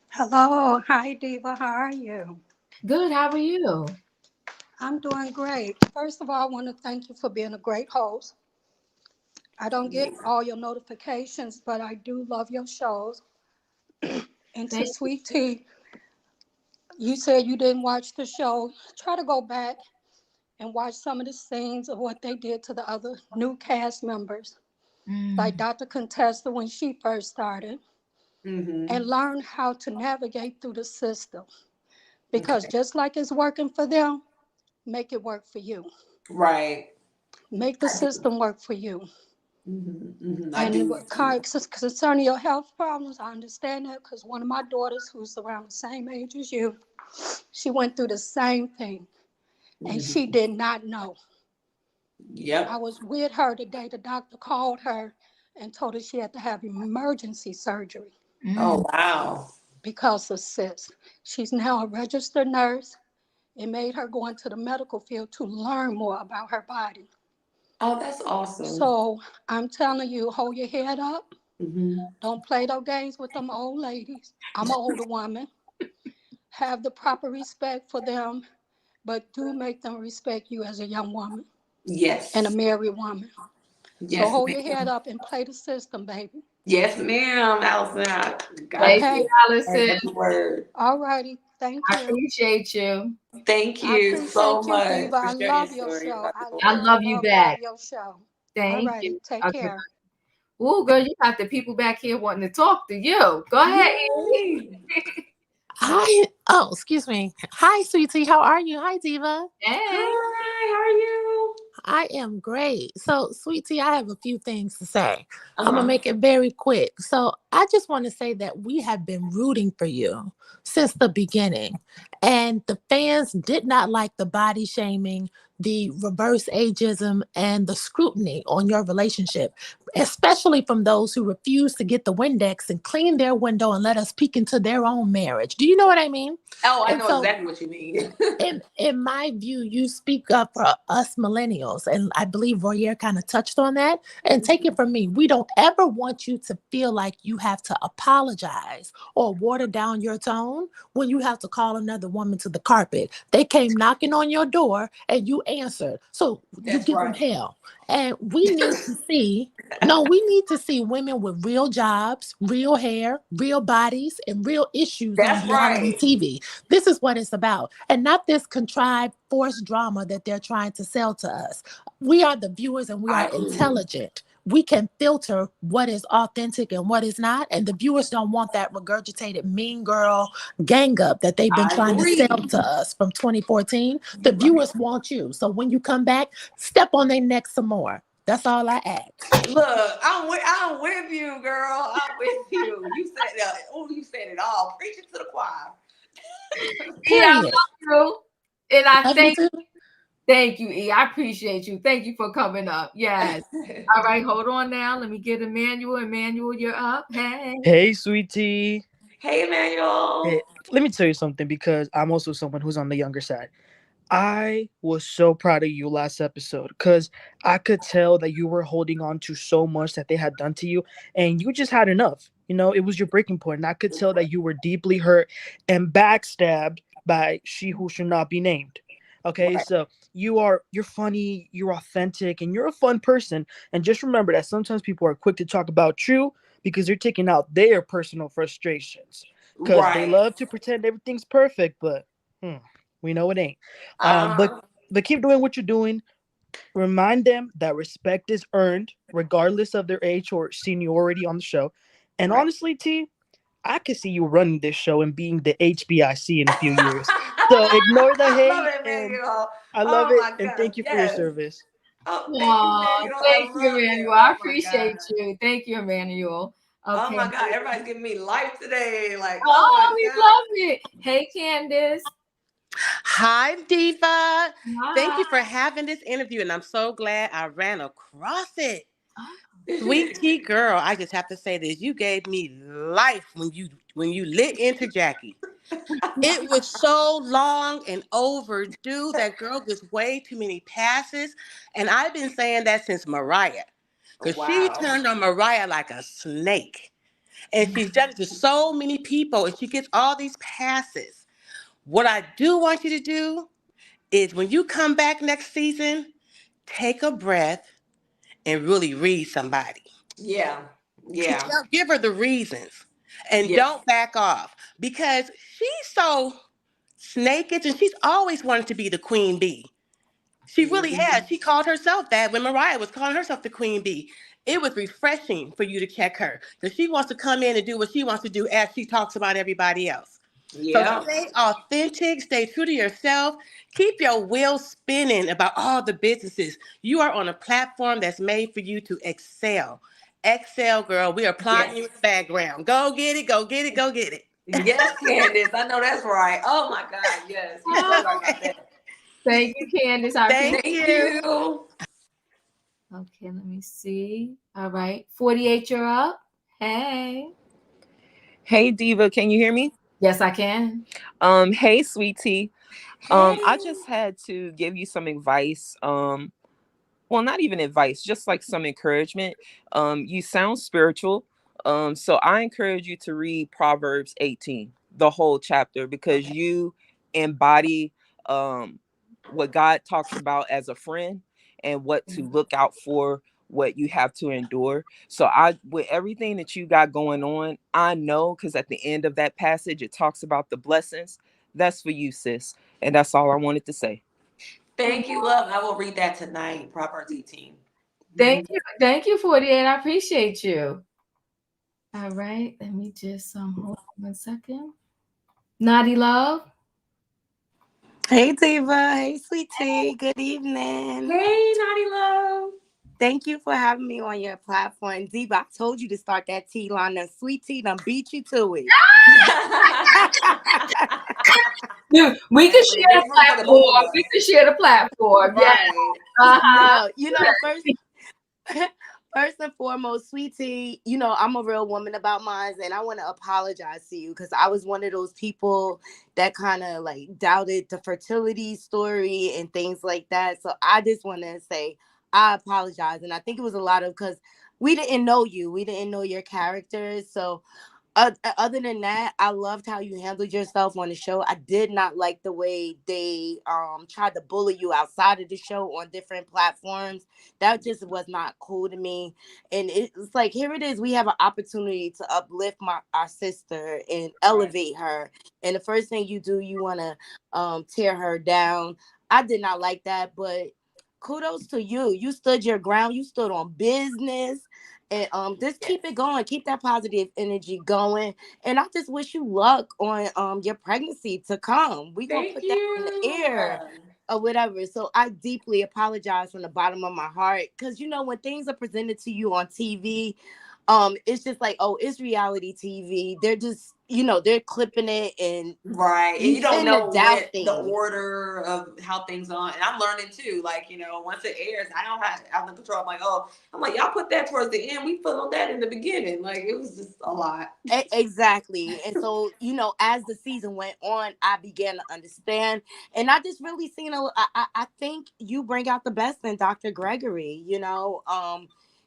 Hello. Hi, Diva. How are you? Good. How are you? I'm doing great. First of all, I want to thank you for being a great host. I don't get all your notifications, but I do love your shows. And to Thank you. Sweet Tea, you said you didn't watch the show. Try to go back and watch some of the scenes of what they did to the other new cast members, like Mm, Dr. Contessa when she first started, Mm-hmm. and learn how to navigate through the system. Because Okay. just like it's working for them, make it work for you. Right. Make the I do. system work for you. I And do. concerning your health problems, I understand that because one of my daughters, who's around the same age as you, she went through the same thing and she Mhm. did not know. I Yep. was with her the day the doctor called her and told her she had to have emergency surgery Oh, mm. wow. because of cysts. She's now a registered nurse. It made her go into the medical field to learn more about her body. Oh, that's awesome. So I'm telling you, hold your head up. Hmm. Don't play those games with them old ladies. I'm an older woman. Have the proper respect for them, but do make them respect you as a young woman and a Yes. married woman. So Yes, hold your head ma'am. up and play the system, baby. Yes, ma'am, Allison. I got Thank you. you, Okay? Allison. Every word. All righty. Thank I you. appreciate you. Thank I you so appreciate you, much Diva. for I sharing your love your story show. about I the I Lord. love, love you love, love back. your show. All Thank righty. you. Take Okay. care. Oh, girl, you got the people back here wanting to talk to you. Go ahead, Amy. Yay. Hi. Oh, excuse me. Hi, sweetie. How are you? Hi, Diva. Hey. Hi, how are you? I am great. So, sweetie, I have a few things to say. I'm going to Uh-huh. make it very quick. So, I just want to say that we have been rooting for you since the beginning. And the fans did not like the body shaming, the reverse ageism and the scrutiny on your relationship, especially from those who refuse to get the Windex and clean their window and let us peek into their own marriage. Do you know what I mean? Oh, I And know so exactly what you mean. in my view, you speak up for us millennials, and I believe Royer kind of touched on that. And take it from me, we don't ever want you to feel like you have to apologize or water down your tone when you have to call another woman to the carpet. They came knocking on your door and you answered, so you That's give them right. hell. And we need to see. No, we need to see women with real jobs, real hair, real bodies, and real issues on That's reality right. TV. This is what it's about, and not this contrived, forced drama that they're trying to sell to us. We are the viewers and we I are agree. intelligent. We can filter what is authentic and what is not, and the viewers don't want that regurgitated mean girl gang up that they've been I trying to sell agree. to us from 2014. The You're right. viewers want you. So when you come back, step on their neck some more. That's all I ask. Look, I'm with you, girl. I'm with you. You said it all. Preach it to the choir. E, I Period. love you. And I Love you too. thank you, E. I appreciate you. Thank you for coming up. Yes. All right, hold on now. Let me get Emmanuel. Emmanuel, you're up. Hey. Hey, sweetie. Hey, Emmanuel. Hey, let me tell you something because I'm also someone who's on the younger side. I was so proud of you last episode because I could tell that you were holding on to so much that they had done to you and you just had enough. You know, it was your breaking point. And I could tell that you were deeply hurt and backstabbed by she who should not be named. Okay, Right. so you're funny, you're authentic, and you're a fun person. And just remember that sometimes people are quick to talk about you because they're taking out their personal frustrations. Because they Right. love to pretend everything's perfect, but we know it ain't. Um, but Uh-huh. but keep doing what you're doing. Remind them that respect is earned, regardless of their age or seniority on the show. And Right. honestly, T, I could see you running this show and being the HBIC in a few years. So ignore the I love hate, it, and Emmanuel. I love Oh it. my And God. thank you for your Yes. service. Oh, thank you, Aw, Emmanuel. I thank you, love it. Emmanuel. I Oh my God. appreciate you. Thank you, Emmanuel. Oh Okay. my God. Everybody's giving me life today. Like, oh my Oh, we God. love it. Hey, Candace. Hi, Diva. Thank Hi. you for having this interview, and I'm so glad I ran across it. Oh, Sweet tea girl, I just have to say this: you gave me life when you lit into Jackie. It was so long and overdue. That girl gets way too many passes, and I've been saying that since Mariah, because she Wow. turned on Mariah like a snake, and she's done it to so many people, and she gets all these passes. What I do want you to do is when you come back next season, take a breath and really read somebody. Yeah. Yeah. Give her the reasons and Yes. don't back off because she's so snakish and she's always wanted to be the queen bee. She really has. Mhm. She called herself that when Mariah was calling herself the queen bee. It was refreshing for you to check her because she wants to come in and do what she wants to do as she talks about everybody else. So Yeah. stay authentic, stay true to yourself. Keep your wheel spinning about all the businesses. You are on a platform that's made for you to excel. Excel, girl. We are plotting Yes. you in the background. Go get it, go get it, go get Yes, Candace. I know that's right. Oh my God. Yes. You're so right about it. that. thank you, Candace. I appreciate. Thank Thank you. you. Okay, let me see. All right. 48, you're up. Hey. Hey Diva, can you hear me? Yes, I can. Hey sweetie. Hey. I just had to give you some advice. Well, not even advice, just like some encouragement. You sound spiritual. So I encourage you to read Proverbs 18, the whole chapter, because Okay. you embody um what God talks about as a friend and what to look out for, what you have to endure. So I with everything that you got going on, I know because at the end of that passage it talks about the blessings. That's for you, sis. And that's all I wanted to say. Thank you, love. I will read that tonight. Proverbs 18. Thank you. Thank you, 48. I appreciate you. All right. Let me just hold on 1 second. Naughty Love. Hey Diva, hey sweet tea, good evening. Hey, Naughty Love. thank you for having me on your platform. Diva, I told you to start that tea line. The sweet tea done beat you to it. We can Hey, share the there's room for the both of platform. We us. can share the platform. Yeah. Right. Uh-huh. No, first first and foremost, sweet tea, I'm a real woman about mine, and I want to apologize to you because I was one of those people that kind of like doubted the fertility story and things like that. So I just want to say I apologize. And I think it was a lot of because we didn't know you, we didn't know your characters. So other than that, I loved how you handled yourself on the show. I did not like the way they tried to bully you outside of the show on different platforms. That just was not cool to me. And it's like here it is, we have an opportunity to uplift our sister and Right. elevate her. And the first thing you do, you want to tear her down. I did not like that, but kudos to you. You stood your ground. You stood on business. And just Yes. keep it going, keep that positive energy going. And I just wish you luck on your pregnancy to come. We gonna Thank put that in the you. air or whatever. So I deeply apologize from the bottom of my heart. Cause when things are presented to you on TV, it's just like, oh, it's reality TV. They're just, they're clipping it and Right. And you you don't tend to know doubt what the things. order of how things on. And I'm learning too. Like, once it airs, I don't have the control. I'm like, oh, I'm like, y'all put that towards the end. We filmed that in the beginning. Like, it was just a lot. Exactly. And so, as the season went on, I began to understand. And I just really seen I think you bring out the best in Dr. Gregory,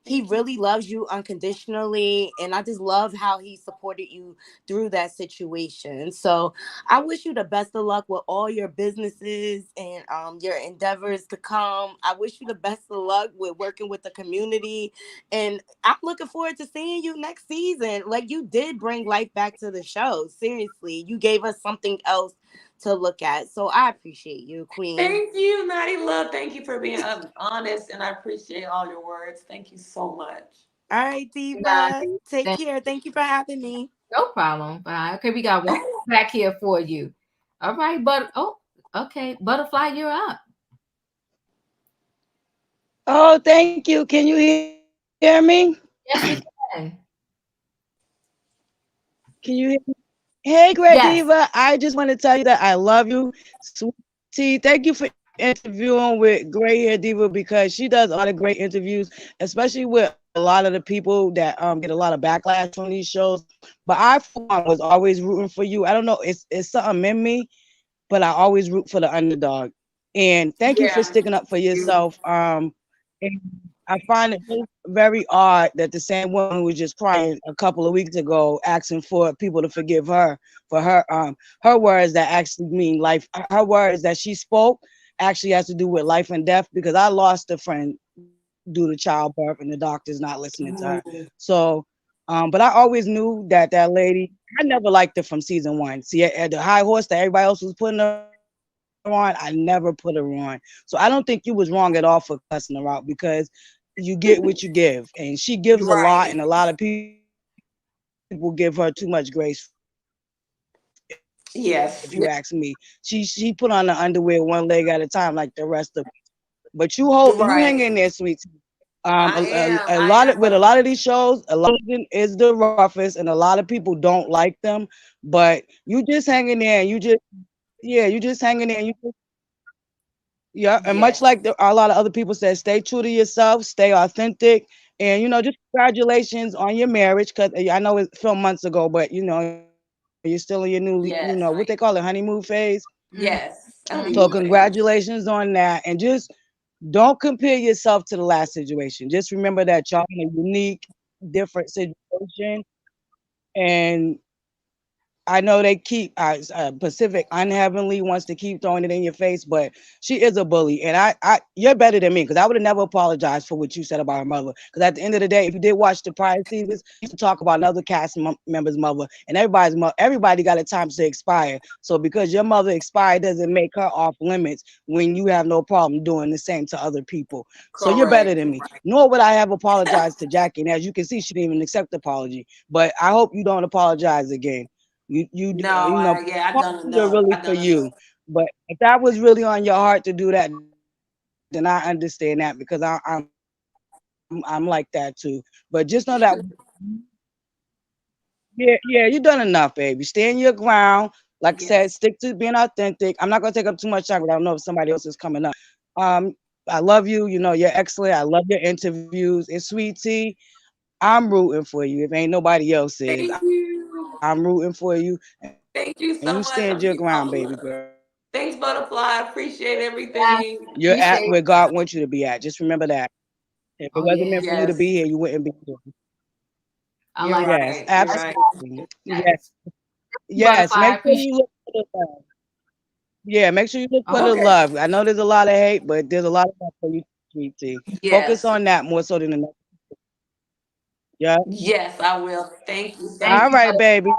he Thank you. really loves you unconditionally. And I just love how he supported you through that situation. So I wish you the best of luck with all your businesses and your endeavors to come. I wish you the best of luck with working with the community. And I'm looking forward to seeing you next season. Like you did bring life back to the show. Seriously, you gave us something else to look at. So I appreciate you, Queen. Thank you, Naughty Love. Thank you for being honest. And I appreciate all your words. Thank you so much. All right, Diva. Nice. Take care. Thank you for having me. No problem. Bye. Okay, we got one more back here for you. All right, but okay, Butterfly, you're up. Oh, thank you. Can you hear me? Yes, we can. Can you hear me? Hey, Great Diva. Yes. I just want to tell you that I love you, sweetie. Thank you for interviewing with Gray Hair Diva because she does a lot of great interviews, especially with a lot of the people that get a lot of backlash from these shows. But I, for one, was always rooting for you. I don't know, it's something in me, but I always root for the underdog. And thank you for Yeah. sticking up for You. yourself. And I find it very odd that the same woman who was just crying a couple of weeks ago, asking for people to forgive her for her words that actually mean life. Her words that she spoke actually has to do with life and death because I lost a friend due to childbirth and the doctor's not listening to her. Ooh. So, but I always knew that that lady. I never liked her from season one. See, at the high horse that everybody else was putting her on, I never put her on. So I don't think you was wrong at all for cussing her out because you get what you give, and she gives a lot, and a lot of Right. people give her too much grace. If you ask me, she put on the Yes. underwear one leg at a time like the rest of us. But you hang in there, sweet. A I lot of with a am. lot I of these am. But shows, a lot of them is the roughest, and a lot of people don't like them. But you just hanging there, and you just hanging there, and yeah. And much yes. like a lot of other people said, stay true to yourself, stay authentic, and just congratulations on your marriage. Cause I know it's filmed months ago, but you're still in your new, what they call Yes. it, honeymoon phase. Yes. So Mm-hmm. Honeymoon phase. congratulations on that, and just don't compare yourself to the last situation. Just remember that y'all in a unique, different situation, and I know they keep Pacific Unheavenly wants to keep throwing it in your face, but she is a bully, and you're better than me because I would have never apologized for what you said about her mother. Because at the end of the day, if you did watch the prior seasons, you used to talk about another cast member's mother, and everybody got a time to expire. So because your mother expired doesn't make her off limits when you have no problem doing the same to other people. So you're better Correct. than me. Nor would I have apologized to Jackie, and as you can see, she didn't even accept the apology. But I hope you don't apologize again. No, yeah, I've done Apologies are enough. really I've for done enough. you. But if that was really on your heart to do that, then I understand that because I'm very, very proud of you. I'm like that too. But just know that yeah, you done enough, baby. Stand your ground. Like I said, Yes. stick to being authentic. I'm not gonna take up too much time, but I don't know if somebody else is coming up. Um, I love you. You know, you're excellent. I love your interviews. And sweet tea, I'm rooting for you. If ain't nobody else is, Thank I'm rooting you. for you. And you stand your Thank you ground, so baby much. I'm girl. receiving all the love. Thanks, Butterfly. I appreciate Yes, everything. You're at where appreciate. God wants you to be at. Just remember that. If it Oh wasn't yeah, meant for you to be Yes. here, you wouldn't be here. I You're like Yes, right. You're that's right. absolutely. Yes, yes. butterfly. I Make sure appreciate. you look for the love. Yeah, make sure you look for the Okay. Okay. love. I know there's a lot of hate, but there's a lot of love for you, sweet tea. Focus Yes. on that more so than the next. Yeah. Yes, I will. Thank you so Thank All you, right, much. baby.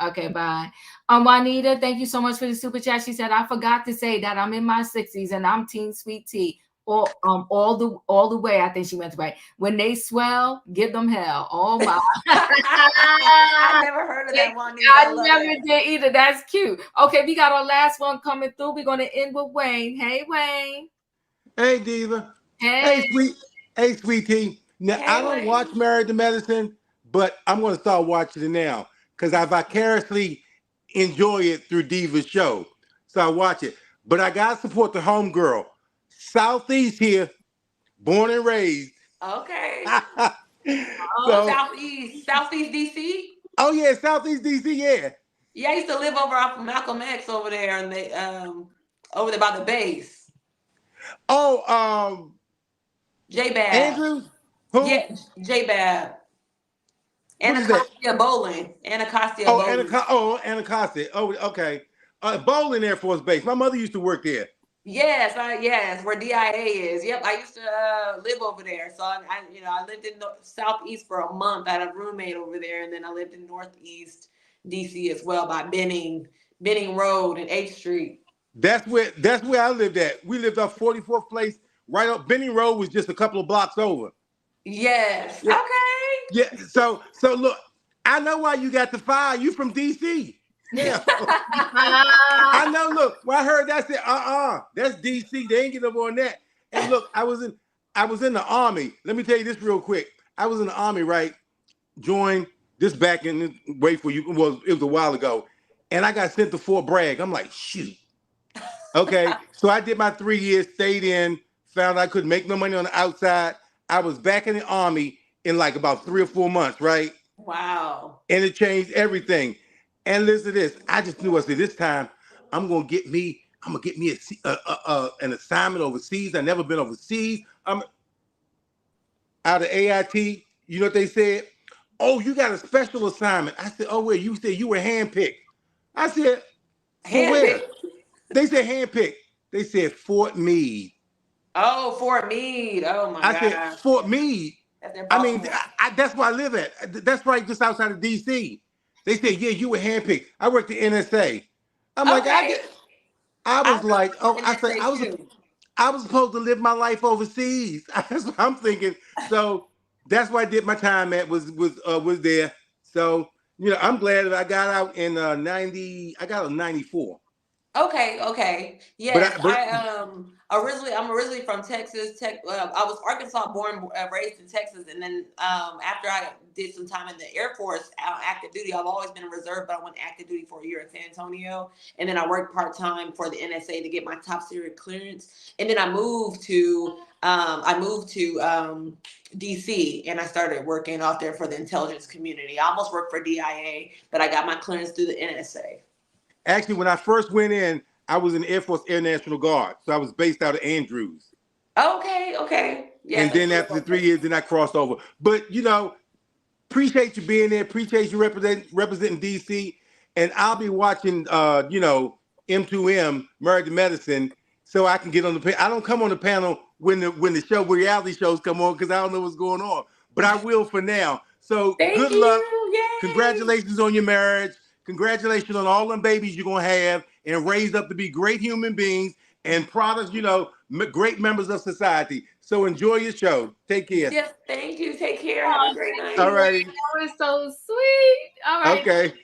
Okay, bye. Juanita, thank you so much for the super chat. She said, I forgot to say that I'm in my 60s and I'm Team Sweet Tea. All the way. I think she meant to write. When they swell, give them hell. Oh my. I never heard of that, Juanita. I I love never that. did either. That's cute. Okay, we got our last one coming through. We're gonna end with Wayne. Hey Wayne. Hey, Diva. Hey. Hey, sweetie. Now, I Hey, don't watch Wayne. Married to Medicine, but I'm going to start watching it now because I vicariously enjoy it through Diva's show. So I watch it. But I got to support the homegirl. Southeast here, born and raised. Okay. Oh, So, Southeast DC. oh yeah, Southeast DC, yeah. Yeah, I used to live over off of Malcolm X over there, and they over there by the base. Oh, J Bab. Andrews? Who? Yeah, J Bab. What is that? Anacostia Bowling. Anacostia Oh, Bowling. Anacostia. Oh, okay. Bowling Air Force Base. My mother used to work there. Yes, where DIA is. Yep, I used to live over there. So I lived in Southeast for a month. I had a roommate over there, and then I lived in Northeast DC as well by Benning Road and 8th Street. That's where I lived at. We lived off 44th Place, right up Benning Road was just a couple of blocks over. Yes. Yeah, Okay. yeah. So look, I know why you got the fire. You from DC. Yeah. I know. Look, when I heard that, I said, that's DC. They ain't get up on that. And look, I was in the army. Let me tell you this real quick. I was in the army, right? Joined this back in wait for you. Well, it was a while ago, and I got sent to Fort Bragg. I'm like, shoot. Okay, so I did my 3 years, stayed in, found I couldn't make no money on the outside. I was back in the army in like about 3 or 4 months, right? Wow. And it changed everything. And listen to this. I just knew I said this time I'm gonna get me an assignment overseas. I never been overseas. I'm out of AIT. You know what they said? Oh, you got a special assignment. I said, oh wait, you said you were handpicked. I said, for where? Handpicked. They said handpicked. They said Fort Meade. Oh, Fort Meade. Oh my I said gosh. Fort Meade. That's in I mean, Baltimore. that's where I live at. That's right, just outside of DC. They said, yeah, you were handpicked. I worked at NSA. I'm like, I Okay. get. I I was like, oh, worked I for said, NSA too. I was supposed to live my life overseas. That's what I'm thinking. So that's why I did my time at was there. So I'm glad that I got out in '90. I got out in '94. Okay. But Yes, I but I'm originally from Texas. I was Arkansas born, raised in Texas, and then after I did some time in the Air Force, active duty. I've always been a reserve, but I went active duty for a year in San Antonio, and then I worked part time for the NSA to get my top secret clearance, and then I moved to DC, and I started working out there for the intelligence community. I almost worked for DIA, but I got my clearance through the NSA. actually, when I first went in, I was in the Air Force Air National Guard, so I was based out of Andrews. Okay. And Yes, I then used to live after the over three there. years, then I crossed over. But appreciate you being there. Appreciate you representing DC. And I'll be watching, M2M Married to Medicine, so I can get on the panel. I don't come on the panel when reality shows come on because I don't know what's going on. But I will for now. So Thank good luck. you. Yay. Congratulations on your marriage. Congratulations on all them babies you're gonna have and raise up to be great human beings and products, great members of society. So enjoy your show. Take care. Yes, thank you. Take care. Have a Oh, great thank you, All night. Wayne. righty. That was so sweet. All right. Okay.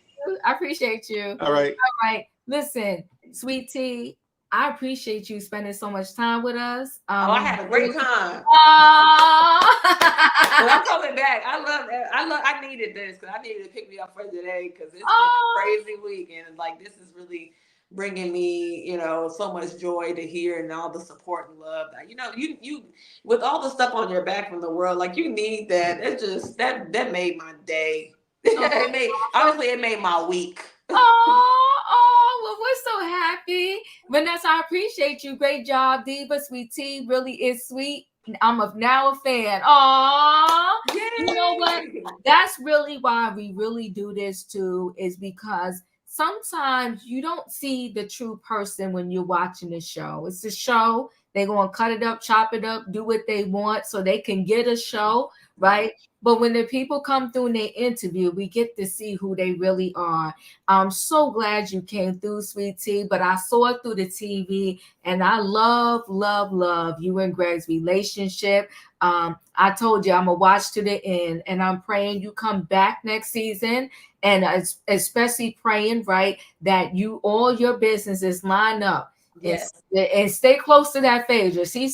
I appreciate you. All right. All right. Listen, sweet tea. I appreciate you spending so much time with us. Oh, I had a great time. Oh. But I'm coming back. I needed this because I needed to pick me up for today because it's been a crazy week and like this is really bringing me, so much joy to hear and all the support and love that you with all the stuff on your back from the world, like you need that. It's just that made my day. It made my week. Well, we're so happy. Vanessa, I appreciate you. Great job, Diva. Sweet Tea really is sweet. I'm now a fan. Oh, you know what? That's really why we really do this too, is because sometimes you don't see the true person when you're watching the show. It's a show. They're going to cut it up, chop it up, do what they want so they can get a show, right? But when the people come through and they interview, we get to see who they really are. I'm so glad you came through, Sweet Tea, but I saw it through the TV and I love, love, love you and Greg's relationship. I told you I'm going to watch to the end and I'm praying you come back next season and especially praying, right, that all your businesses line up. Yes. And stay close to that Phaedra. She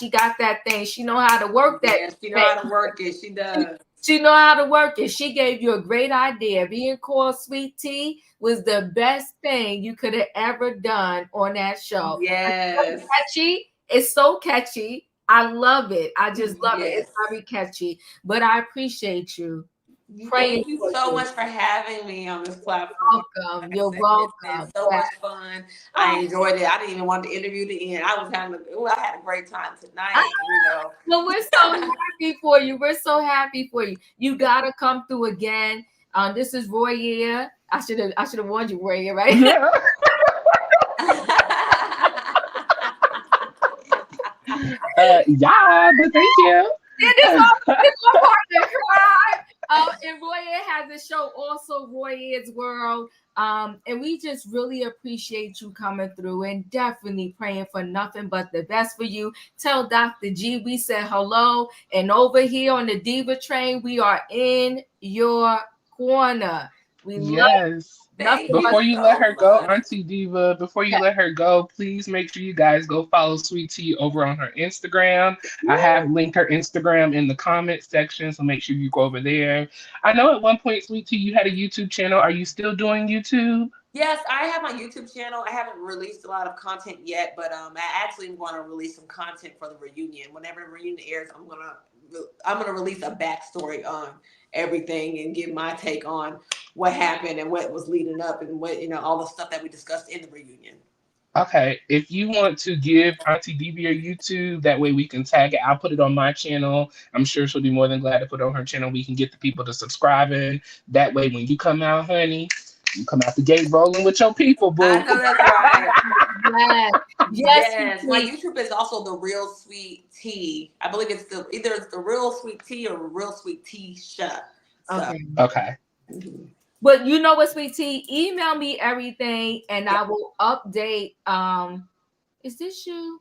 got that thing. She know how to work that. Yes, she know how to work it. She does. She know how to work it. She gave you a great idea. Being called Sweet Tea was the best thing you could have ever done on that show. Yes. It's catchy. It's so catchy. I love it. I just love it. It's very catchy. But I appreciate you. Thank you so much for having me on this platform. You're welcome. It's been so much fun. I enjoyed it. I didn't even want the interview to end. I had a great time tonight. Well, we're so happy for you. We're so happy for you. You gotta come through again. This is Royer. I should have warned you, Royer, right? Yeah. But thank you. It's my partner cry. And Royer has a show also, Royer's World. And we just really appreciate you coming through and definitely praying for nothing but the best for you. Tell Dr. G we said hello. And over here on the Diva train, we are in your corner. We love Before you let her go, Auntie Diva, let her go, please make sure you guys go follow Sweet Tea over on her Instagram. I have linked her Instagram in the comments section, so make sure you go over there. I know at one point, Sweet Tea, you had a YouTube channel. Are you still doing YouTube? Yes, I have my YouTube channel. I haven't released a lot of content yet, but I actually am going to release some content for the reunion. Whenever the reunion airs, I'm gonna release a backstory on everything and give my take on what happened and what was leading up and what all the stuff that we discussed in the reunion. Okay, if you want to give Auntie Diva your YouTube, that way we can tag it. I'll put it on my channel. I'm sure she'll be more than glad to put it on her channel. We can get the people to subscribe in. That way, when you come out, honey, you come out the gate rolling with your people, boo. I know that's right. Yes. My YouTube is also The Real Sweet Tea. I believe it's either it's The Real Sweet Tea or Real Sweet Tea Shut. Okay. But you know what, Sweet Tea? Email me everything and I will update. Is this you?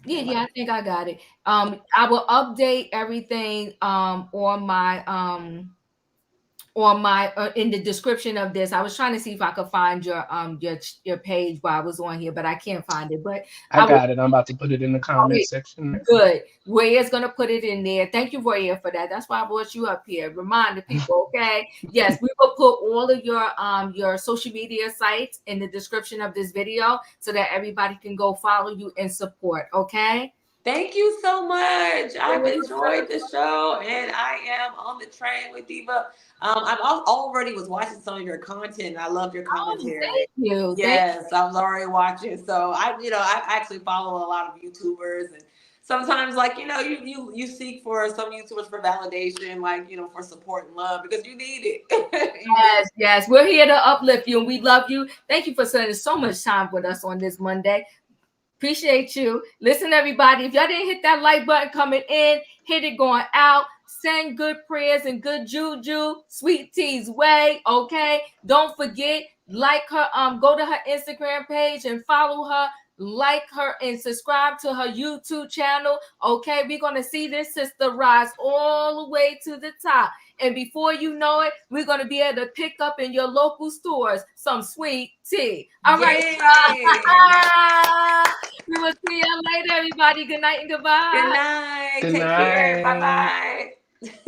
Yeah, I think I got it. I will update everything on my in the description of this. I was trying to see if I could find your page while I was on here, but I can't find it. But I got it. I'm about to put it in the comment section. Good. Royer's gonna put it in there. Thank you, Royer, for that. That's why I brought you up here. Remind the people, okay? Yes, we will put all of your social media sites in the description of this video so that everybody can go follow you and support. Okay. Thank you so much. I've enjoyed the show and I am on the train with Diva. I already was watching some of your content. I love your commentary. Thank you. Yes, I was already watching. So I actually follow a lot of YouTubers and sometimes you seek for some YouTubers for validation, for support and love because you need it. Yes. We're here to uplift you and we love you. Thank you for spending so much time with us on this Monday. Appreciate you. Listen, everybody, if y'all didn't hit that like button coming in, hit it going out. Send good prayers and good juju Sweet Tea's way, okay? Don't forget, like her, go to her Instagram page and follow her. like her and subscribe to her YouTube channel. Okay, we're gonna see this sister rise all the way to the top. And before you know it, we're gonna be able to pick up in your local stores some sweet tea. All right. We will see you later, everybody. Good night and goodbye. Good night. Good Take care. night. Bye bye.